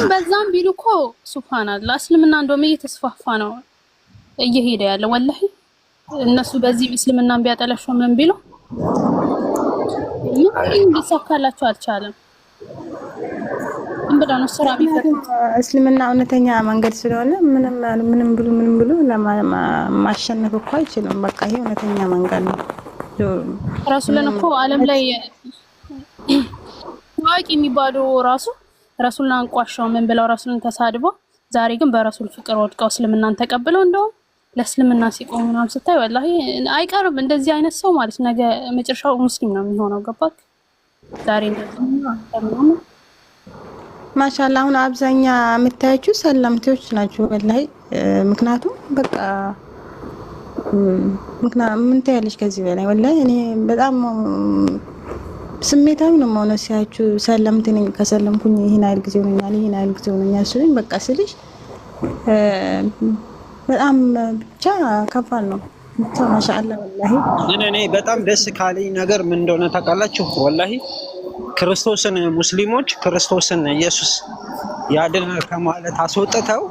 በዛም ቢሉ እኮ ሱብሃንአላህ እስልምና እንደውም እየተስፋፋ ነው እየሄደ ያለ ወላሂ። እነሱ በዚህ እስልምናን ቢያጠለሹ ምን ቢሉ ሊሳካላቸው አልቻለም። እንብዳኑ ስራ ቢፈት እስልምና እውነተኛ መንገድ ስለሆነ ምንም ብሉ ለማሸነፍ እኮ አይችልም። በቃ ይሄ እውነተኛ መንገድ ነው። ረሱልን እኮ ዓለም ላይ ታዋቂ የሚባሉ ረሱልን አንቋሻው ምን ብለው ረሱልን ተሳድበው ዛሬ ግን በረሱል ፍቅር ወድቀው እስልምናን ተቀብለው እንደው ለእስልምና ሲቆሙ ምናምን ስታይ ወላሂ አይቀርም እንደዚህ አይነት ሰው ማለት ነገ መጨረሻው ሙስሊም ነው የሚሆነው። ገባክ? ዛሬ እንደዚህ ማሻአላ አሁን አብዛኛ የምታያችሁ ሰላምቶች ናቸው ወላሂ። ምክንያቱም በቃ ምን ታያለሽ ከዚህ በላይ ወላሂ እኔ በጣም ስሜታዊ ነው ማለት ሲያችሁ ሰላምት ነኝ ከሰለምኩኝ ይሄን አይል ጊዜ ሆነኛል ስለኝ በቃ ስልሽ በጣም ብቻ ከባድ ነው። ብቻ ማሻአላ ወላሂ እኔ በጣም ደስ ካለኝ ነገር ምን እንደሆነ ታውቃላችሁ? ወላሂ ክርስቶስን ሙስሊሞች ክርስቶስን ኢየሱስ ያድናል ከማለት አስወጥተው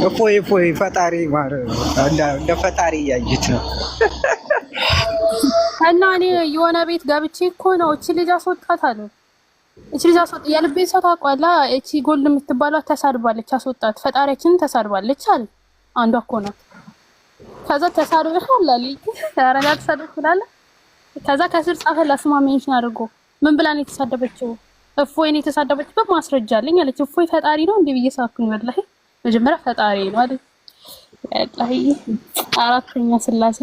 እፎይ ፈጣሪ ማለት እንደ ፈጣሪ ያይት ነው። እና እኔ የሆነ ቤት ገብቼ እኮ ነው እቺ ልጅ አስወጣታለሁ። እቺ ልጅ አስወጣ የልቤ ሰው ታውቃላ። እቺ ጎልድ የምትባለው ተሳድባለች፣ አስወጣት። ፈጣሪያችንን ተሳድባለች አለ አንዷ እኮ ናት። ከዛ ተሳድበሻል አለኝ። ታረጋ ተሳድበሻል። ከዛ ከስር ጻፈላ ስማ ሜንሽን አድርጎ ምን ብላ ነው የተሳደበችው? እፎይ ነው የተሳደበችበት ማስረጃ አለኝ አለች። እፎይ ፈጣሪ ነው እንዴ ብዬ ሳኩኝ። ወላሂ መጀመሪያ ፈጣሪ ነው አይደል? ወላሂ አራተኛ ስላሴ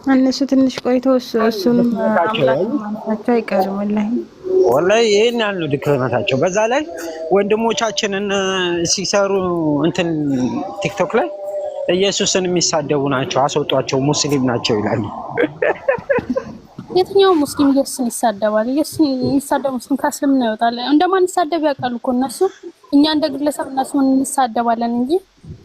እነሱ ትንሽ ቆይቶ እሱንም አምላካቸው አይቀርም። ወላሂ ይሄን ያህል ነው ድክመታቸው። በዛ ላይ ወንድሞቻችንን ሲሰሩ እንትን ቲክቶክ ላይ ኢየሱስን የሚሳደቡ ናቸው፣ አስወጧቸው፣ ሙስሊም ናቸው ይላሉ። የትኛው ሙስሊም ኢየሱስን ይሳደባል? ኢየሱስን የሚሳደብ ሙስሊም ከእስልምና ይወጣል? እንደማን ይሳደብ ያውቃሉ እኮ እነሱ። እኛ እንደ ግለሰብ እነሱን እንሳደባለን እንጂ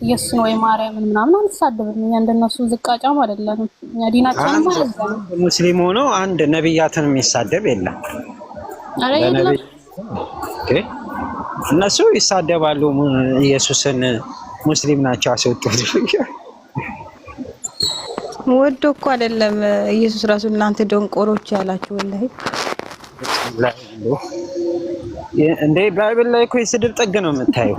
ኢየሱስን ወይ ማርያምን ምናምን አንሳደብም። እኛ እንደነሱ ዝቃጫም አይደለንም። እኛ ዲናችን ማለት ነው። ሙስሊም ሆኖ አንድ ነብያትን የሚሳደብ የለም። አረ የለም። እነሱ ይሳደባሉ። ኢየሱስን ሙስሊም ናቸው አስወጡት። ወዶ እኮ አይደለም ኢየሱስ ራሱ እናንተ ደንቆሮች ያላችሁ ወላሂ እንዴ ባይብል ላይ እኮ የስድብ ጥግ ነው የምታየው።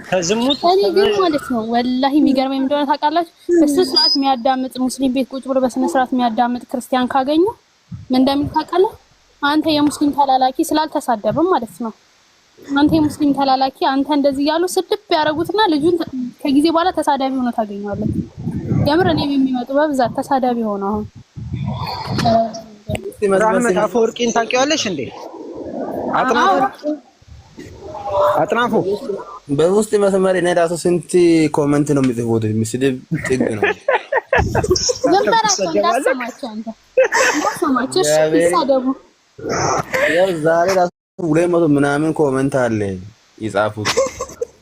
ከዝሙት እኔ ግን ማለት ነው ወላሂ የሚገርመኝ እንደሆነ ታውቃላችሁ፣ በስነ ስርዓት የሚያዳምጥ ሙስሊም ቤት ቁጭ ብሎ በስነ ስርዓት የሚያዳምጥ ክርስቲያን ካገኙ ምን እንደሚል ታውቃለህ? አንተ የሙስሊም ተላላኪ ስላልተሳደበም ማለት ነው። አንተ የሙስሊም ተላላኪ አንተ እንደዚህ ያሉ ስድብ ያረጉትና ልጁን ከጊዜ በኋላ ተሳዳቢ ሆኖ ታገኘዋለህ። የምር እኔ የሚመጡ በብዛት ተሳዳቢ ሆኖ አሁን ራህመት አፈወርቂን ታውቂዋለሽ እንዴ? አጥናፉ በውስጥ መስመር እኔ ራሱ ስንት ኮሜንት ነው የሚጽፉት? ምስድብ ጥግ ነው። ዘንበራቸው እንዳሰማቸው አንተ እንዳሰማቸው ይሳደቡ። ያው ዛሬ ራሱ 200 ምናምን ኮሜንት አለ ይጻፉት።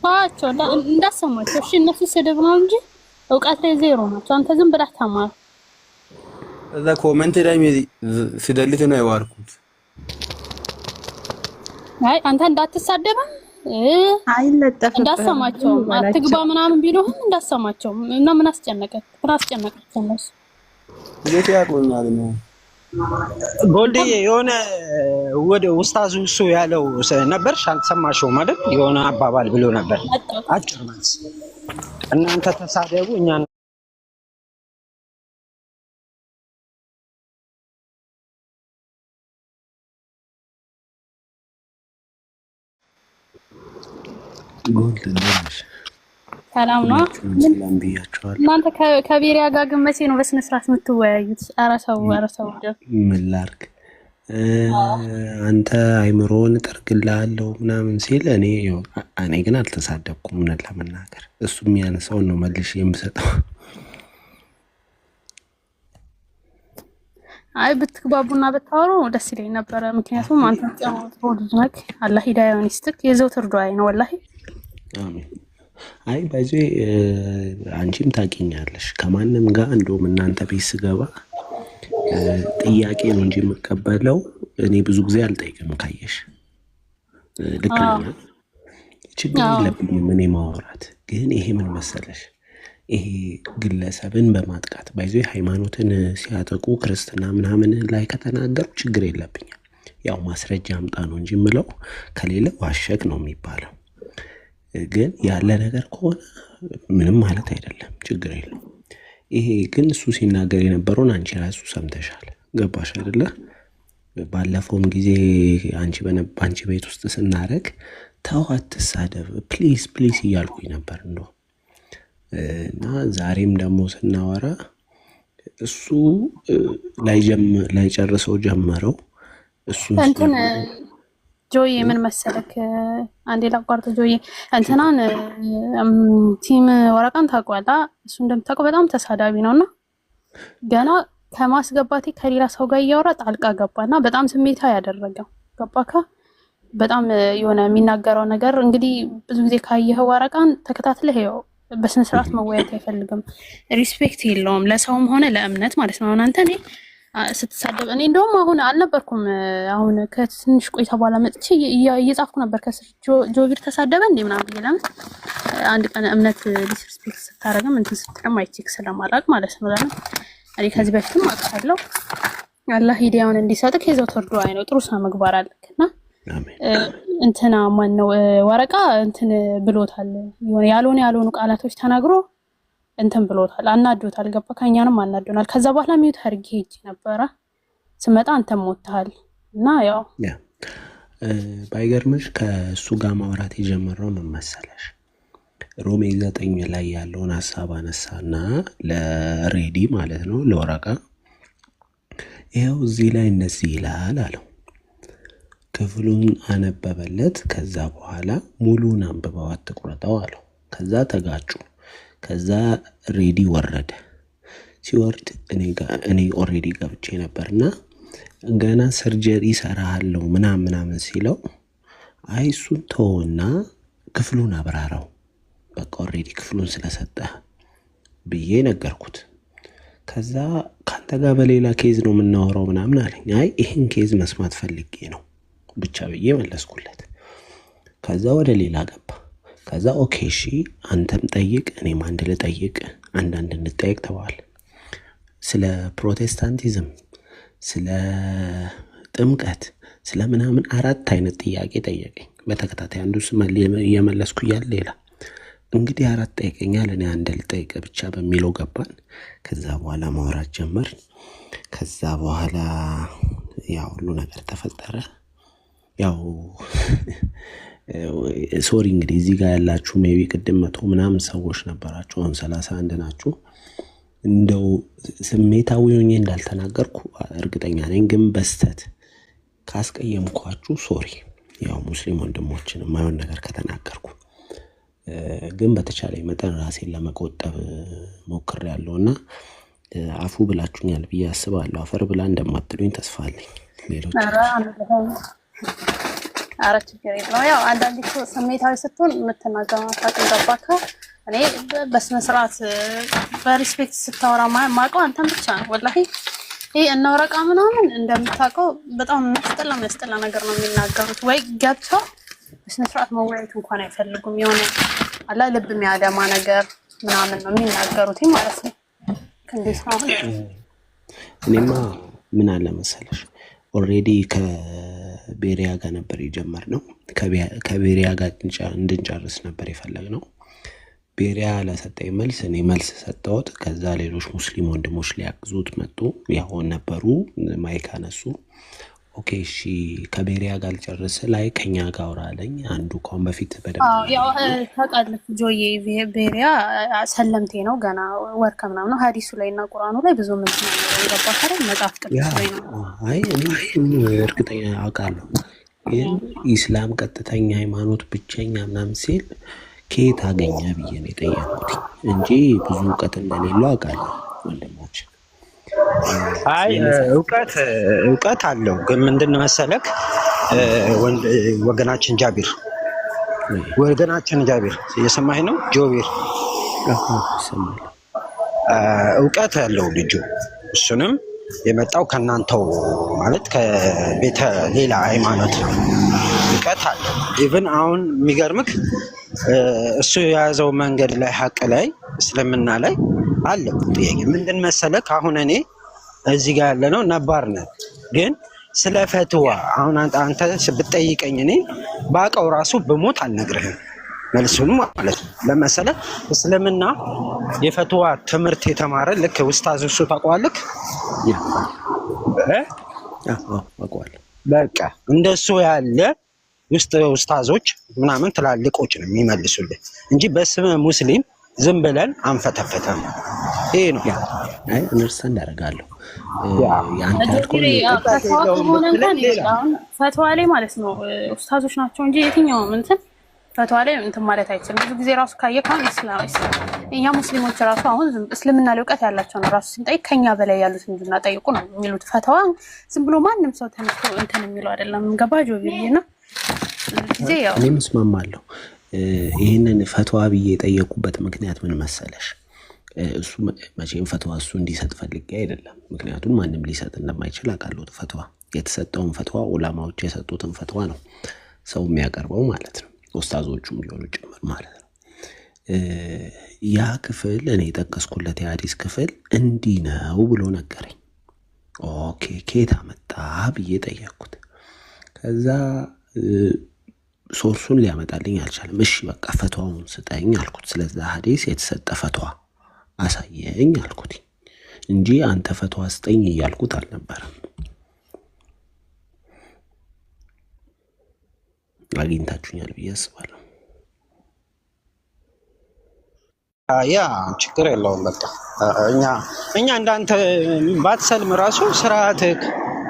ታቸው እንዳሰማቸው። እሺ እነሱ ስድብ ነው እንጂ እውቀት ላይ ዜሮ ናቸው። አንተ ዝም ብለህ ተማር። እዛ ኮሜንት ላይ ሲደልት ነው የዋልኩት። አይ አንተ እንዳትሳደብ አይለጠፍም እንዳሰማቸው አትግባ ምናምን ቢሉህም እንዳሰማቸው እና ምን አስጨነቀህ? እነሱ እንዴት ያቆኛል ነው ጎልድዬ የሆነ ወደ ኡስታዙ እሱ ያለው ነበር አልሰማሽው ማለት የሆነ አባባል ብሎ ነበር። አጭር መልስ እናንተ ተሳደቡ እኛ ጎልድ እንደምሽ ሰላም ነው። እናንተ ከቤሪያ ጋር ግን መቼ ነው በስነ ስርዓት የምትወያዩት? ኧረ ሰው ምን ላድርግ አንተ አይምሮን እጠርግልሃለሁ ምናምን ሲል እኔ ግን አልተሳደብኩም። እውነት ለመናገር እሱ የሚያነሳውን ነው መልሼ የምሰጠው። አይ ብትግባቡና ብታወሩ ደስ ይለኝ ነበረ። ምክንያቱም አንተ ልጅ አላህ ሂዳያውን ይስጥክ። የዘውትር ዱዓዬ ነው ወላሂ። አሜን። አይ በዚህ አንቺም ታውቂኛለሽ ከማንም ጋር እንደውም እናንተ ቤት ስገባ ጥያቄ ነው እንጂ የምቀበለው እኔ ብዙ ጊዜ አልጠይቅም። ካየሽ ልክ ነኝ፣ ችግር የለብኝም እኔ ማውራት። ግን ይሄ ምን መሰለሽ ይሄ ግለሰብን በማጥቃት ባይዞ ሃይማኖትን ሲያጠቁ ክርስትና ምናምን ላይ ከተናገሩ ችግር የለብኝም። ያው ማስረጃ አምጣ ነው እንጂ ምለው ከሌለ ዋሸክ ነው የሚባለው። ግን ያለ ነገር ከሆነ ምንም ማለት አይደለም፣ ችግር የለም። ይሄ ግን እሱ ሲናገር የነበረውን አንቺ ራሱ ሰምተሻል። ገባሽ አይደለ? ባለፈውም ጊዜ አንቺ ቤት ውስጥ ስናረግ ተው አትሳደብ ፕሊዝ ፕሊዝ እያልኩኝ ነበር እንደው እና ዛሬም ደግሞ ስናወራ እሱ ላይ ጨርሰው ጀመረው። እሱ እንትን ጆይ ምን መሰለክ፣ አንዴ ላቋርጥ። ጆይ እንትናን ቲም ወረቃን ታውቀዋለህ? እሱ እንደምታውቀው በጣም ተሳዳቢ ነውና ገና ከማስገባቴ ከሌላ ሰው ጋር እያወራ ጣልቃ ገባና በጣም ስሜታዊ ያደረገው ገባካ? በጣም የሆነ የሚናገረው ነገር እንግዲህ ብዙ ጊዜ ካየኸው ወረቃን ተከታትለህ ይኸው በስነ ስርዓት መወያየት አይፈልግም፣ ሪስፔክት የለውም ለሰውም ሆነ ለእምነት ማለት ነው። አንተ እኔ ስትሳደብ እኔ እንደውም አሁን አልነበርኩም፣ አሁን ከትንሽ ቆይታ በኋላ መጥቼ እየጻፍኩ ነበር ከስር ጆቢር ተሳደበ እንዴ ምናምን ብዬ ለምን አንድ ቀን እምነት ዲስሪስፔክት ስታረግም እንትን ስትልም አይቼክ ስለማላቅ ማለት ነው። ለምን እኔ ከዚህ በፊትም አውቃለሁ። አላህ ሂዳያውን እንዲሰጥክ የዘው ተርዶ አይነው ጥሩ ስነ ምግባር አለክና እንትና ማን ነው ወረቃ እንትን ብሎታል፣ ያልሆኑ ቃላቶች ተናግሮ እንትን ብሎታል፣ አናዶታል። ገባ? ከኛንም አናዶናል። ከዛ በኋላ ሚዩት አድርጌ ሄጄ ነበረ ስመጣ አንተም ሞተሃል። እና ያው ባይገርምሽ ከእሱ ጋር ማውራት የጀመረው ምን መሰለሽ? ሮሜ 9 ላይ ያለውን ሀሳብ አነሳና ለሬዲ ማለት ነው ለወረቃ ይኸው እዚህ ላይ እነዚህ ይላል አለው። ክፍሉን አነበበለት። ከዛ በኋላ ሙሉን አንብበው አትቁረጠው አለው። ከዛ ተጋጩ። ከዛ ሬዲ ወረደ። ሲወርድ እኔ ኦሬዲ ገብቼ ነበርና ገና ሰርጀሪ ሰራሃለው ምናምን ሲለው አይ እሱን ተውና ክፍሉን አብራራው በቃ ኦሬዲ ክፍሉን ስለሰጠህ ብዬ ነገርኩት። ከዛ ካንተ ጋር በሌላ ኬዝ ነው የምናወራው ምናምን አለኝ። አይ ይሄን ኬዝ መስማት ፈልጌ ነው ብቻ ብዬ መለስኩለት። ከዛ ወደ ሌላ ገባ። ከዛ ኦኬ እሺ አንተም ጠይቅ እኔም አንድ ልጠይቅ፣ አንዳንድ እንጠይቅ ተባለ። ስለ ፕሮቴስታንቲዝም፣ ስለ ጥምቀት፣ ስለ ምናምን 4 አይነት ጥያቄ ጠየቀኝ በተከታታይ። አንዱ እየመለስኩ እያለ ሌላ እንግዲህ 4 ጠይቀኛል፣ እኔ አንድ ልጠይቅ ብቻ በሚለው ገባን። ከዛ በኋላ ማውራት ጀመር። ከዛ በኋላ ያው ሁሉ ነገር ተፈጠረ። ያው ሶሪ እንግዲህ እዚህ ጋር ያላችሁ ሜቢ ቅድም 100 ምናምን ሰዎች ነበራችሁ፣ አሁን 31 ናችሁ። እንደው ስሜታዊ ሆኜ እንዳልተናገርኩ እርግጠኛ ነኝ፣ ግን በስተት ካስቀየምኳችሁ ሶሪ። ያው ሙስሊም ወንድሞችን የማይሆን ነገር ከተናገርኩ ግን በተቻለኝ መጠን ራሴን ለመቆጠብ ሞክሬያለሁና አፉ ብላችሁኛል ብዬ አስባለሁ። አፈር ብላ እንደማትሉኝ ተስፋ አለኝ። ሌሎች ኧረ ችግር የለውም። ያው አንዳንዴ ስሜታዊ ስትሆን የምትናገረው አታውቅም። ገባካ? እኔ በስነ ስርዓት በሪስፔክት ስታወራ ማውቀው አንተን ብቻ ነው ወላሂ። ይሄ እነ ወረቃ ምናምን እንደምታውቀው በጣም የሚያስጠላ ነገር ነው የሚናገሩት። ወይ ገብተው በስነ ስርዓት መወያየት እንኳን አይፈልጉም። የሆነ አላ ልብ የሚያደማ ነገር ምናምን ነው የሚናገሩት ማለት ነው። እንዴት ነው እኔማ ምን አለ መሰለሽ ኦሬዲ ከቤሪያ ጋር ነበር የጀመርነው። ከቤሪያ ጋር እንድንጨርስ ነበር የፈለግነው። ቤሪያ ለሰጠኝ መልስ እኔ መልስ ሰጠሁት። ከዛ ሌሎች ሙስሊም ወንድሞች ሊያግዙት መጡ። ያው ነበሩ ማይክ አነሱ። ኦኬ እሺ ከቤሪያ ጋር ልጨርስ ላይ ከኛ ጋር አውራለኝ። አንዱ ካሁን በፊት በደንብ ያው ታውቃለህ ጆዬ ቤሪያ ሰለምቴ ነው፣ ገና ወር ከምናምን ነው። ሀዲሱ ላይ እና ቁርአኑ ላይ ብዙ ምን ነው የገባው መጽሐፍ ቅዱስ ላይ ነው። አይ እኔ እርግጠኛ አውቃለሁ፣ ግን ኢስላም ቀጥተኛ ሃይማኖት ብቸኛ ምናምን ሲል ከየት አገኘ ብዬ ነው የጠየቁት እንጂ ብዙ እውቀት እንደሌለው አውቃለሁ ወንድማችን። አይ እውቀት አለው፣ ግን ምንድን መሰለክ ወገናችን ጃቢር እየሰማኸኝ ነው? ጆቢር ይሰማል። እውቀት ያለው ልጁ እሱንም የመጣው ከናንተው ማለት ከቤተ ሌላ ሃይማኖት ነው። እውቀት አለው። ኢቭን አሁን የሚገርምክ እሱ የያዘው መንገድ ላይ ሀቅ ላይ እስልምና ላይ አለ ጥያቄ ምንድን መሰለህ አሁን እኔ እዚህ ጋር ያለ ነው ነባር ነህ ግን ስለ ፈትዋ አሁን አንተ ብትጠይቀኝ እኔ ባቀው ራሱ በሞት አልነግርህም መልሱን ማለት ነው ለምሳሌ እስልምና የፈትዋ ትምህርት የተማረ ልክ ኡስታዝ እሱ ታውቀዋለህ አውቀዋለሁ በቃ እንደሱ ያለ ውስጥ ኡስታዞች ምናምን ትላልቆች ነው የሚመልሱልህ እንጂ በስመ ሙስሊም ዝም ብለን አንፈተፈተም ይሄ ነው አይ አንደርስታንድ አደርጋለሁ ፈትዋ ላይ ማለት ነው ኡስታዞች ናቸው እንጂ የትኛውም እንትን ፈትዋ ላይ እንትን ማለት አይችልም ብዙ ጊዜ ራሱ ካየካን እኛ ሙስሊሞች ራሱ አሁን እስልምና ላይ እውቀት ያላቸው ነው ራሱ ሲንጠይቅ ከኛ በላይ ያሉት እንድና ጠይቁ ነው የሚሉት ፈትዋ ዝም ብሎ ማንም ሰው ተነስቶ እንትን የሚለው አይደለም ገባጆ ቢልና ጊዜ ያው እኔ መስማማለሁ ይሄንን ፈትዋ ብዬ የጠየቁበት ምክንያት ምን መሰለሽ እሱ መቼም ፈትዋ እሱ እንዲሰጥ ፈልጌ አይደለም ምክንያቱም ማንም ሊሰጥ እንደማይችል አውቃለሁ ፈትዋ የተሰጠውን ፈትዋ ዑለማዎች የሰጡትን ፈትዋ ነው ሰው የሚያቀርበው ማለት ነው ኡስታዞቹም ቢሆኑ ጭምር ማለት ነው ያ ክፍል እኔ የጠቀስኩለት የሐዲስ ክፍል እንዲህ ነው ብሎ ነገረኝ ኦኬ ከየት አመጣ ብዬ ጠየቅኩት ከዛ ሶርሱን ሊያመጣልኝ አልቻለም እሺ በቃ ፈትዋውን ስጠኝ አልኩት ስለዛ ሐዲስ የተሰጠ ፈትዋ አሳየኝ አልኩት እንጂ አንተ ፈትዋ ስጠኝ እያልኩት አልነበረም አግኝታችሁኛል ብዬ አስባለሁ ያ ችግር የለውም በቃ እኛ እንዳንተ ባትሰልም ራሱ ስርዓትክ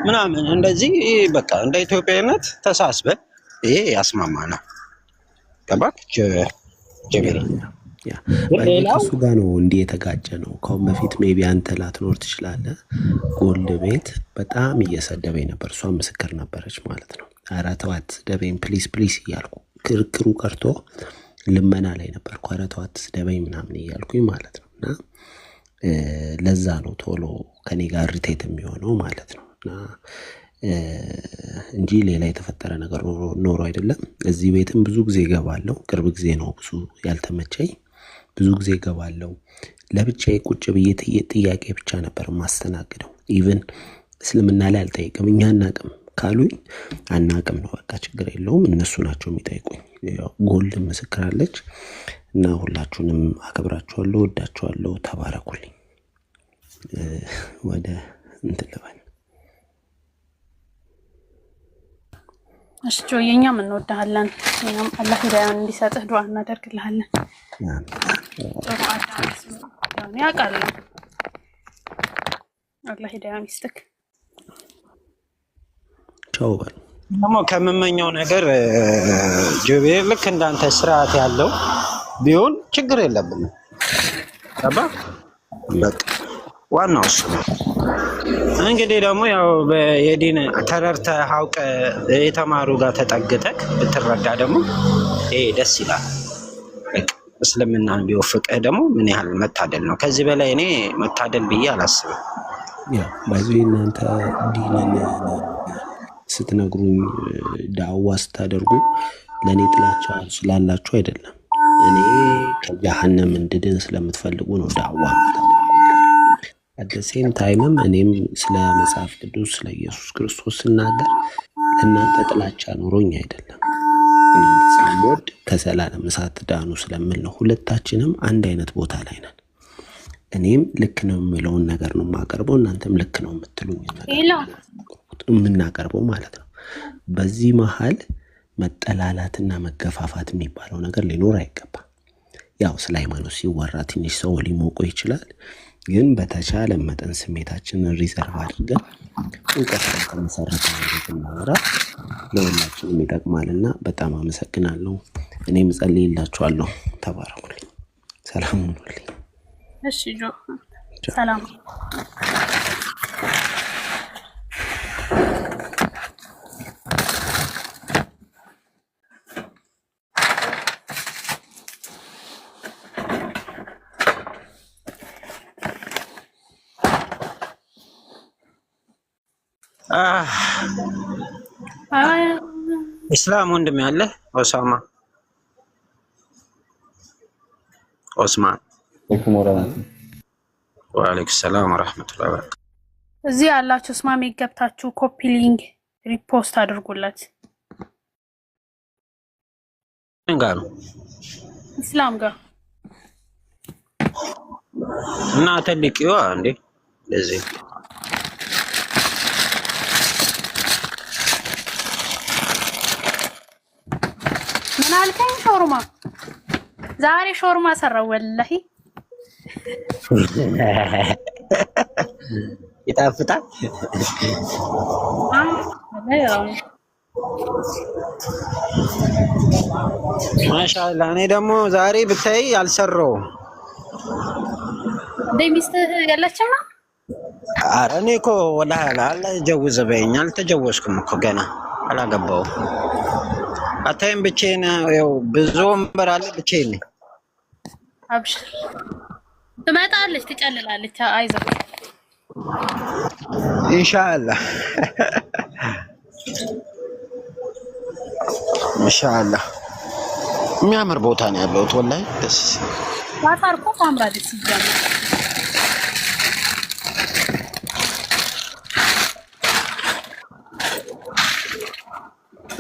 ምናምን እንደዚህ በቃ እንደ ኢትዮጵያዊነት ተሳስበን ይሄ ያስማማናል ገባክ ጀሚል ያ ከሱ ጋር ነው እንዲህ የተጋጨ ነው ከአሁን በፊት ሜቢ አንተ ላትኖር ትችላለህ ጎልድ ቤት በጣም እየሰደበኝ ነበር እሷ ምስክር ነበረች ማለት ነው ኧረ ተዋት ስደበኝ ፕሊስ እያልኩ ክርክሩ ቀርቶ ልመና ላይ ነበርኩ ኧረ ተዋት ስደበኝ ምናምን እያልኩኝ ማለት ነው እና ለዛ ነው ቶሎ ከኔ ጋር ሪቴት የሚሆነው ማለት ነው እና እንጂ ሌላ የተፈጠረ ነገር ኖሮ አይደለም እዚህ ቤትም ብዙ ጊዜ ገባለሁ ቅርብ ጊዜ ነው ብዙ ያልተመቸኝ ብዙ ጊዜ ገባለሁ ለብቻዬ ቁጭ ብዬ ጥያቄ ብቻ ነበር ማስተናግደው ኢቭን እስልምና ላይ አልጠይቅም እኛ አናቅም ካሉኝ አናቅም ነው በቃ ችግር የለውም እነሱ ናቸው የሚጠይቁኝ ጎልድ ምስክር አለች እና ሁላችሁንም አከብራችኋለሁ ወዳችኋለሁ ተባረኩልኝ ወደ እንትን ልበል እሺ ጆየኛም እንወዳለን እኛም አላህ ሂዳያን እንዲሰጥህ ዱዓ እናደርግልሃለን ያውቃል አላህ ሂዳያን ይስጥክ ቻው በል ደግሞ ከምመኘው ነገር ጆቤ ልክ እንዳንተ ስርዓት ያለው ቢሆን ችግር የለብንም አባ በቃ ዋናው እሱ ነው እንግዲህ ደግሞ ያው የዲን ተረርተህ አውቀህ የተማሩ ጋር ተጠግተህ ብትረዳ ደግሞ ይሄ ደስ ይላል እስልምናን ቢወፍቅህ ደግሞ ምን ያህል መታደል ነው ከዚህ በላይ እኔ መታደል ብዬ አላስብም ያ ባይዞ እናንተ ዲንን ስትነግሩኝ ዳዋ ስታደርጉ ለኔ ጥላቻ ስላላችሁ አይደለም እኔ ከጀሃነም እንድድን ስለምትፈልጉ ነው ዳዋ አደሴም ታይምም እኔም ስለ መጽሐፍ ቅዱስ ስለ ኢየሱስ ክርስቶስ ስናገር እናንተ ጥላቻ ኖሮኝ አይደለም ስለምወድ ከዘላለም እሳት ዳኑ ስለምል ነው ሁለታችንም አንድ አይነት ቦታ ላይ ነን እኔም ልክ ነው የምለውን ነገር ነው የማቀርበው እናንተም ልክ ነው የምትሉኝ ነገር የምናቀርበው ማለት ነው በዚህ መሃል መጠላላትና መገፋፋት የሚባለው ነገር ሊኖር አይገባም ያው ስለ ሃይማኖት ሲወራ ትንሽ ሰው ሊሞቆ ይችላል ግን በተቻለ መጠን ስሜታችንን ሪዘርቭ አድርገን እውቀት ከመሰረተ እናወራ ለሁላችንም ይጠቅማልና በጣም አመሰግናለሁ እኔም ጸልይላችኋለሁ ተባረኩልኝ ሰላም ሁኑልኝ እሺ ጆ ሰላም ኢስላም ወንድም ያለ ኦስማን ወአለይኩም ሰላም ወራህመቱላሂ ወበረካቱ። እዚህ ያላችሁ ስማሜ ገብታችሁ ኮፒ ሊንክ ሪፖስት አድርጉለት። እንጋኑ እስላም ጋር እና ተልቂዋ እንዴ ለዚህ ምን አልከኝ? ሾርማ ዛሬ ሾርማ ሰራው ወላሂ ይጣፍጣል። ማሻአላ እኔ ደግሞ ዛሬ ብታይ አልሰራውም። ሚስትህ የለችም ነው? ኧረ እኔ እኮ ወላሂ አልተጀወዘ በይኝ አልተጀወዝኩም እኮ ገና አላገባሁም። አታይም ብቻዬን ያው ብዙ ወንበር አለ ብቻዬን ነኝ። አብሽር ትመጣለች ትጨልላለች። አይዞህ ኢንሻአላህ ኢንሻአላህ። የሚያምር ቦታ ነው ያለሁት ወላሂ ደስ ዋታርኮ ታምራለች ሲጀምር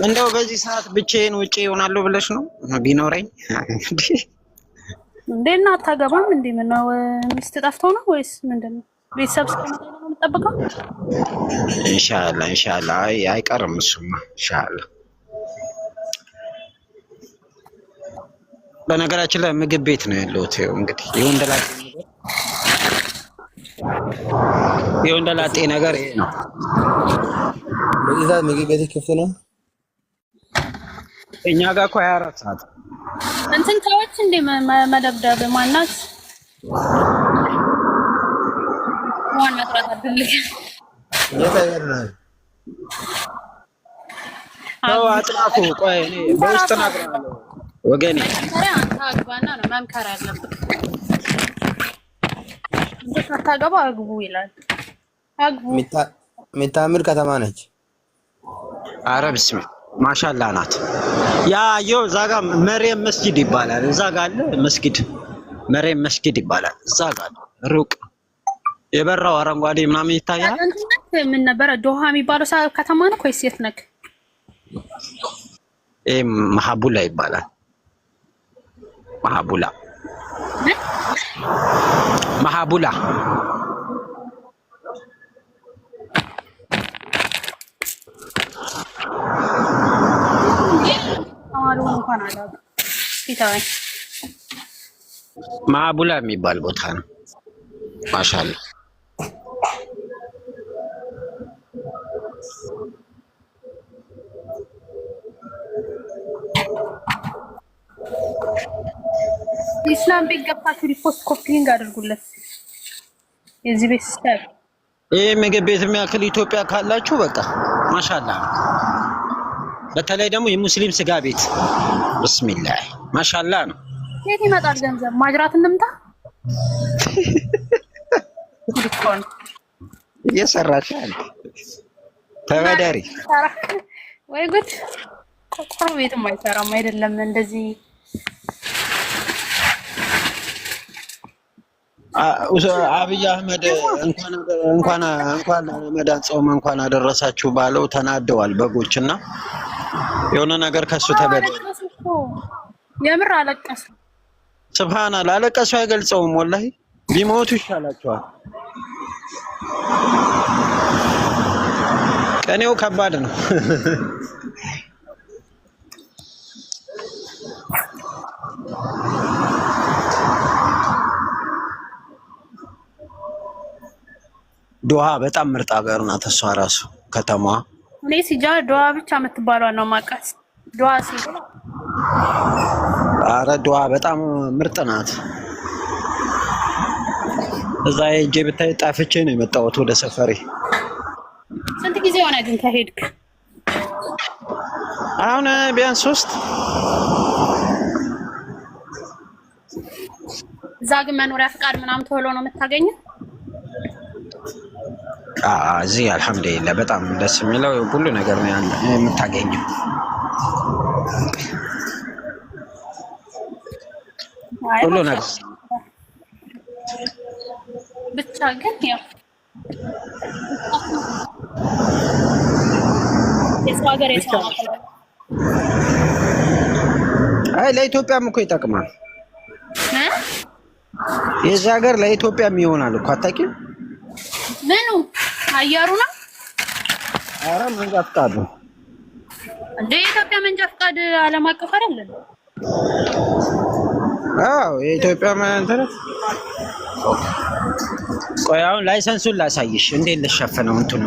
እንደው በዚህ ሰዓት ብቻዬን ውጪ ይሆናለሁ ብለሽ ነው ቢኖረኝ እንዴና አታገባም እንዴ? ምን ነው ሚስት ጠፍቶ ነው ወይስ ምንድነው? ቤተሰብ እስከመጣ ነው የምትጠብቀው? ኢንሻአላህ ኢንሻአላህ አይቀርም እሱማ ኢንሻአላህ። በነገራችን ላይ ምግብ ቤት ነው ያለሁት። ይኸው እንግዲህ የወንደላጤ ነገር ይሄ ነው። በዚህ ሰዓት ምግብ ቤት ክፍት ነው። እኛ ጋር እኮ 24 ሰዓት እንትን ታዎች እንደ መደብደብ ማናት ዋና ጥራት አድልኝ የታየናል አዎ አጥራፉ ቆይ እኔ በውስጥ ናግራለሁ ወገኔ አንተ አግባና ነው መምከር ያለብህ። እንዴት አታገባ አግቡ ይላል። አግቡ ሚታምር ከተማ ነች። አረ ብስም ማሻአላ ናት። ያ የው እዛ ጋር መርየም መስጊድ ይባላል። እዛ ጋር አለ መስጊድ መርየም መስጊድ ይባላል። እዛ ጋር ሩቅ የበራው አረንጓዴ ምናምን ይታያል። ምን ነበር ዶሃ የሚባለው ከተማ ነው ወይስ የት ነክ? መሀቡላ ይባላል። መሀቡላ መሀቡላ መሀቡላ የሚባል ቦታ ነው። ማሻአላ ኢስላም ቤት ገብታችሁ ሪፖስት ኮፒንግ አድርጉለት። የዚህ ቤት ስታይል ይሄ ምግብ ቤት የሚያክል ኢትዮጵያ ካላችሁ በቃ ማሻአላ። በተለይ ደግሞ የሙስሊም ስጋ ቤት ብስሚላህ ማሻአላ ነው። የት ይመጣል ገንዘብ? ማጅራት እንምጣ እየሰራሽ አለ ተበዳሪ ወይ ጉድ! ቆርቆሮ ቤትም አይሰራም አይደለም እንደዚህ አብይ አህመድ እንኳን ረመዳን ጾም እንኳን አደረሳችሁ ባለው ተናደዋል በጎችና የሆነ ነገር ከሱ ተበደለ። የምር አለቀሱ። ሱብሃንአላህ አለቀሱ አይገልጸውም። ወላሂ ቢሞቱ ይሻላቸዋል። ቀኔው ከባድ ነው። ዶሃ በጣም ምርጥ ሀገር ናት። እሷ ራሱ ከተማዋ እኔ ሲጃር ዶሃ ብቻ የምትባለው ነው ማቃስ ዶሃ ሲል አረ ዶሃ በጣም ምርጥ ናት። እዛ ሄጄ ብታይ ጣፍቼ ነው የመጣሁት ወደ ሰፈሬ። ስንት ጊዜ ሆነ ግን ከሄድክ? አሁን ቢያንስ 3። እዛ ግን መኖሪያ ፍቃድ ምናምን ቶሎ ነው የምታገኘው? እዚህ አልሐምዱሊላህ በጣም ደስ የሚለው ሁሉ ነገር ነው የምታገኘው። ሁሉ ነገር ብቻ ግን ያው የሰው ሀገር የሰው ነው። አይ ለኢትዮጵያም እኮ ይጠቅማል። የዚህ ሀገር ለኢትዮጵያም ይሆናል እኮ አታውቂም? ምኑ አየሩ ነው? ኧረ መንጃ ፈቃድ ነው እንደ የኢትዮጵያ መንጃ ፈቃድ ዓለም አቀፍ አይደለም? አዎ የኢትዮጵያ ማለት ቆይ አሁን ላይሰንሱን ላሳይሽ። እንዴት ልሸፍነው እንትኑ?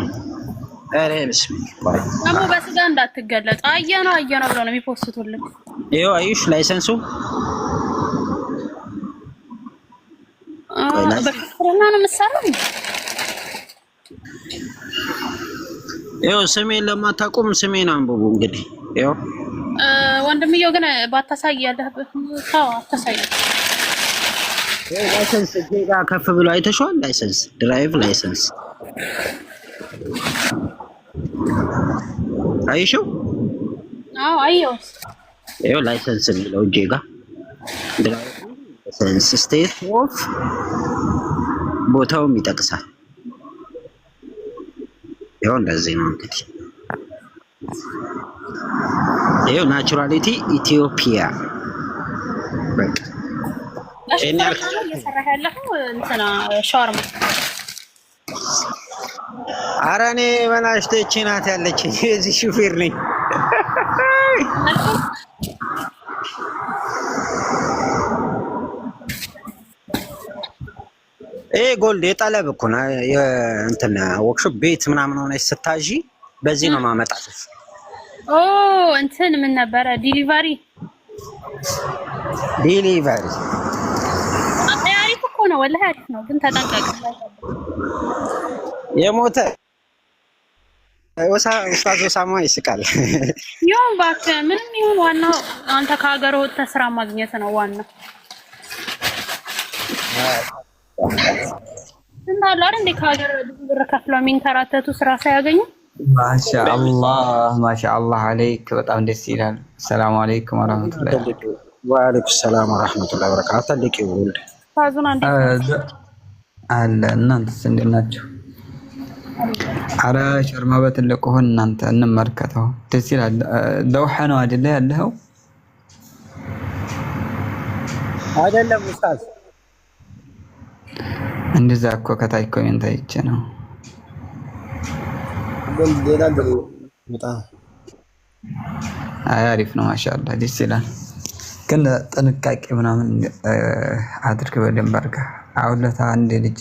ኧረ ቢስሚላህ ደግሞ በስጋ እንዳትገለጽ። አየነው ብለው ነው የሚፖስቱልኝ። ይኸው አዩሽ ላይሰንሱ በክፍልና ነው የምትሰራው። ይኸው ስሜን ለማታውቁም ስሜን አንብቡ እንግዲህ። ይኸው ወንድምየው ግን ባታሳይ ያለህበት ታው አታሳይ። ላይሰንስ ዜጋ ከፍ ብሎ አይተሽዋል? ላይሰንስ ድራይቭ ላይሰንስ አይሽው? አዎ አየው። ይኸው ላይሰንስ የሚለው ዜጋ ድራይቭ ላይሰንስ ስቴት ኦፍ ቦታውም ይጠቅሳል። ይኸው እንደዚህ ነው እንግዲህ። ይኸው ናቹራሊቲ ኢትዮጵያ በቃ እኔ እየሰራህ ያለኸው እንትና ሻወር ነው። ኧረ እኔ በናሽቶ እቺ ናት ያለችኝ። የዚህ ሹፌር ነኝ። ጎልድ የጠለብ እኮ ነው እንትን ወርክሾፕ ቤት ምናምን ሆነሽ ስታዢ በዚህ ነው ማመጣልሽ። እንትን ምን ነበረ ዲሊቨሪ አሪፍ እኮ ነው ወላሂ አሪፍ ነው፣ ግን ተጠንቀቅ። የሞተ ኡስታዝ ኦሳማ ይስቃል። ይሁን እባክህ ምንም ይሁን ዋናው አንተ ከሀገር ወጥተህ ስራ ማግኘት ነው ዋናው። እንዳለ አይደል እንደ ከሀገር ብር ከፍለው የሚንከራተቱ ስራ ሳያገኙ። ማሻአላህ አለይክ በጣም ደስ ይላል። ሰላም አለይኩም ወራህመቱላሂ ወአለይኩም ሰላም ወራህመቱላሂ ወበረካቱ። አለቂ ወልድ ታዙና አለ እናንተስ እንዴት ናችሁ? አረ ሸርማ በትልቁ ሆነ እናንተ እንመርከተው። ደስ ይላል። ለውሐ ነው አይደለ ያለው? አይደለም ኡስታዝ እንደዛ እኮ ከታይ ኮሜንት አይቼ ነው። አሪፍ ነው ማሻአላህ ደስ ይላል። ግን ጥንቃቄ ምናምን አድርግ በደንብ አድርገህ። አሁን ለታ አንድ ልጅ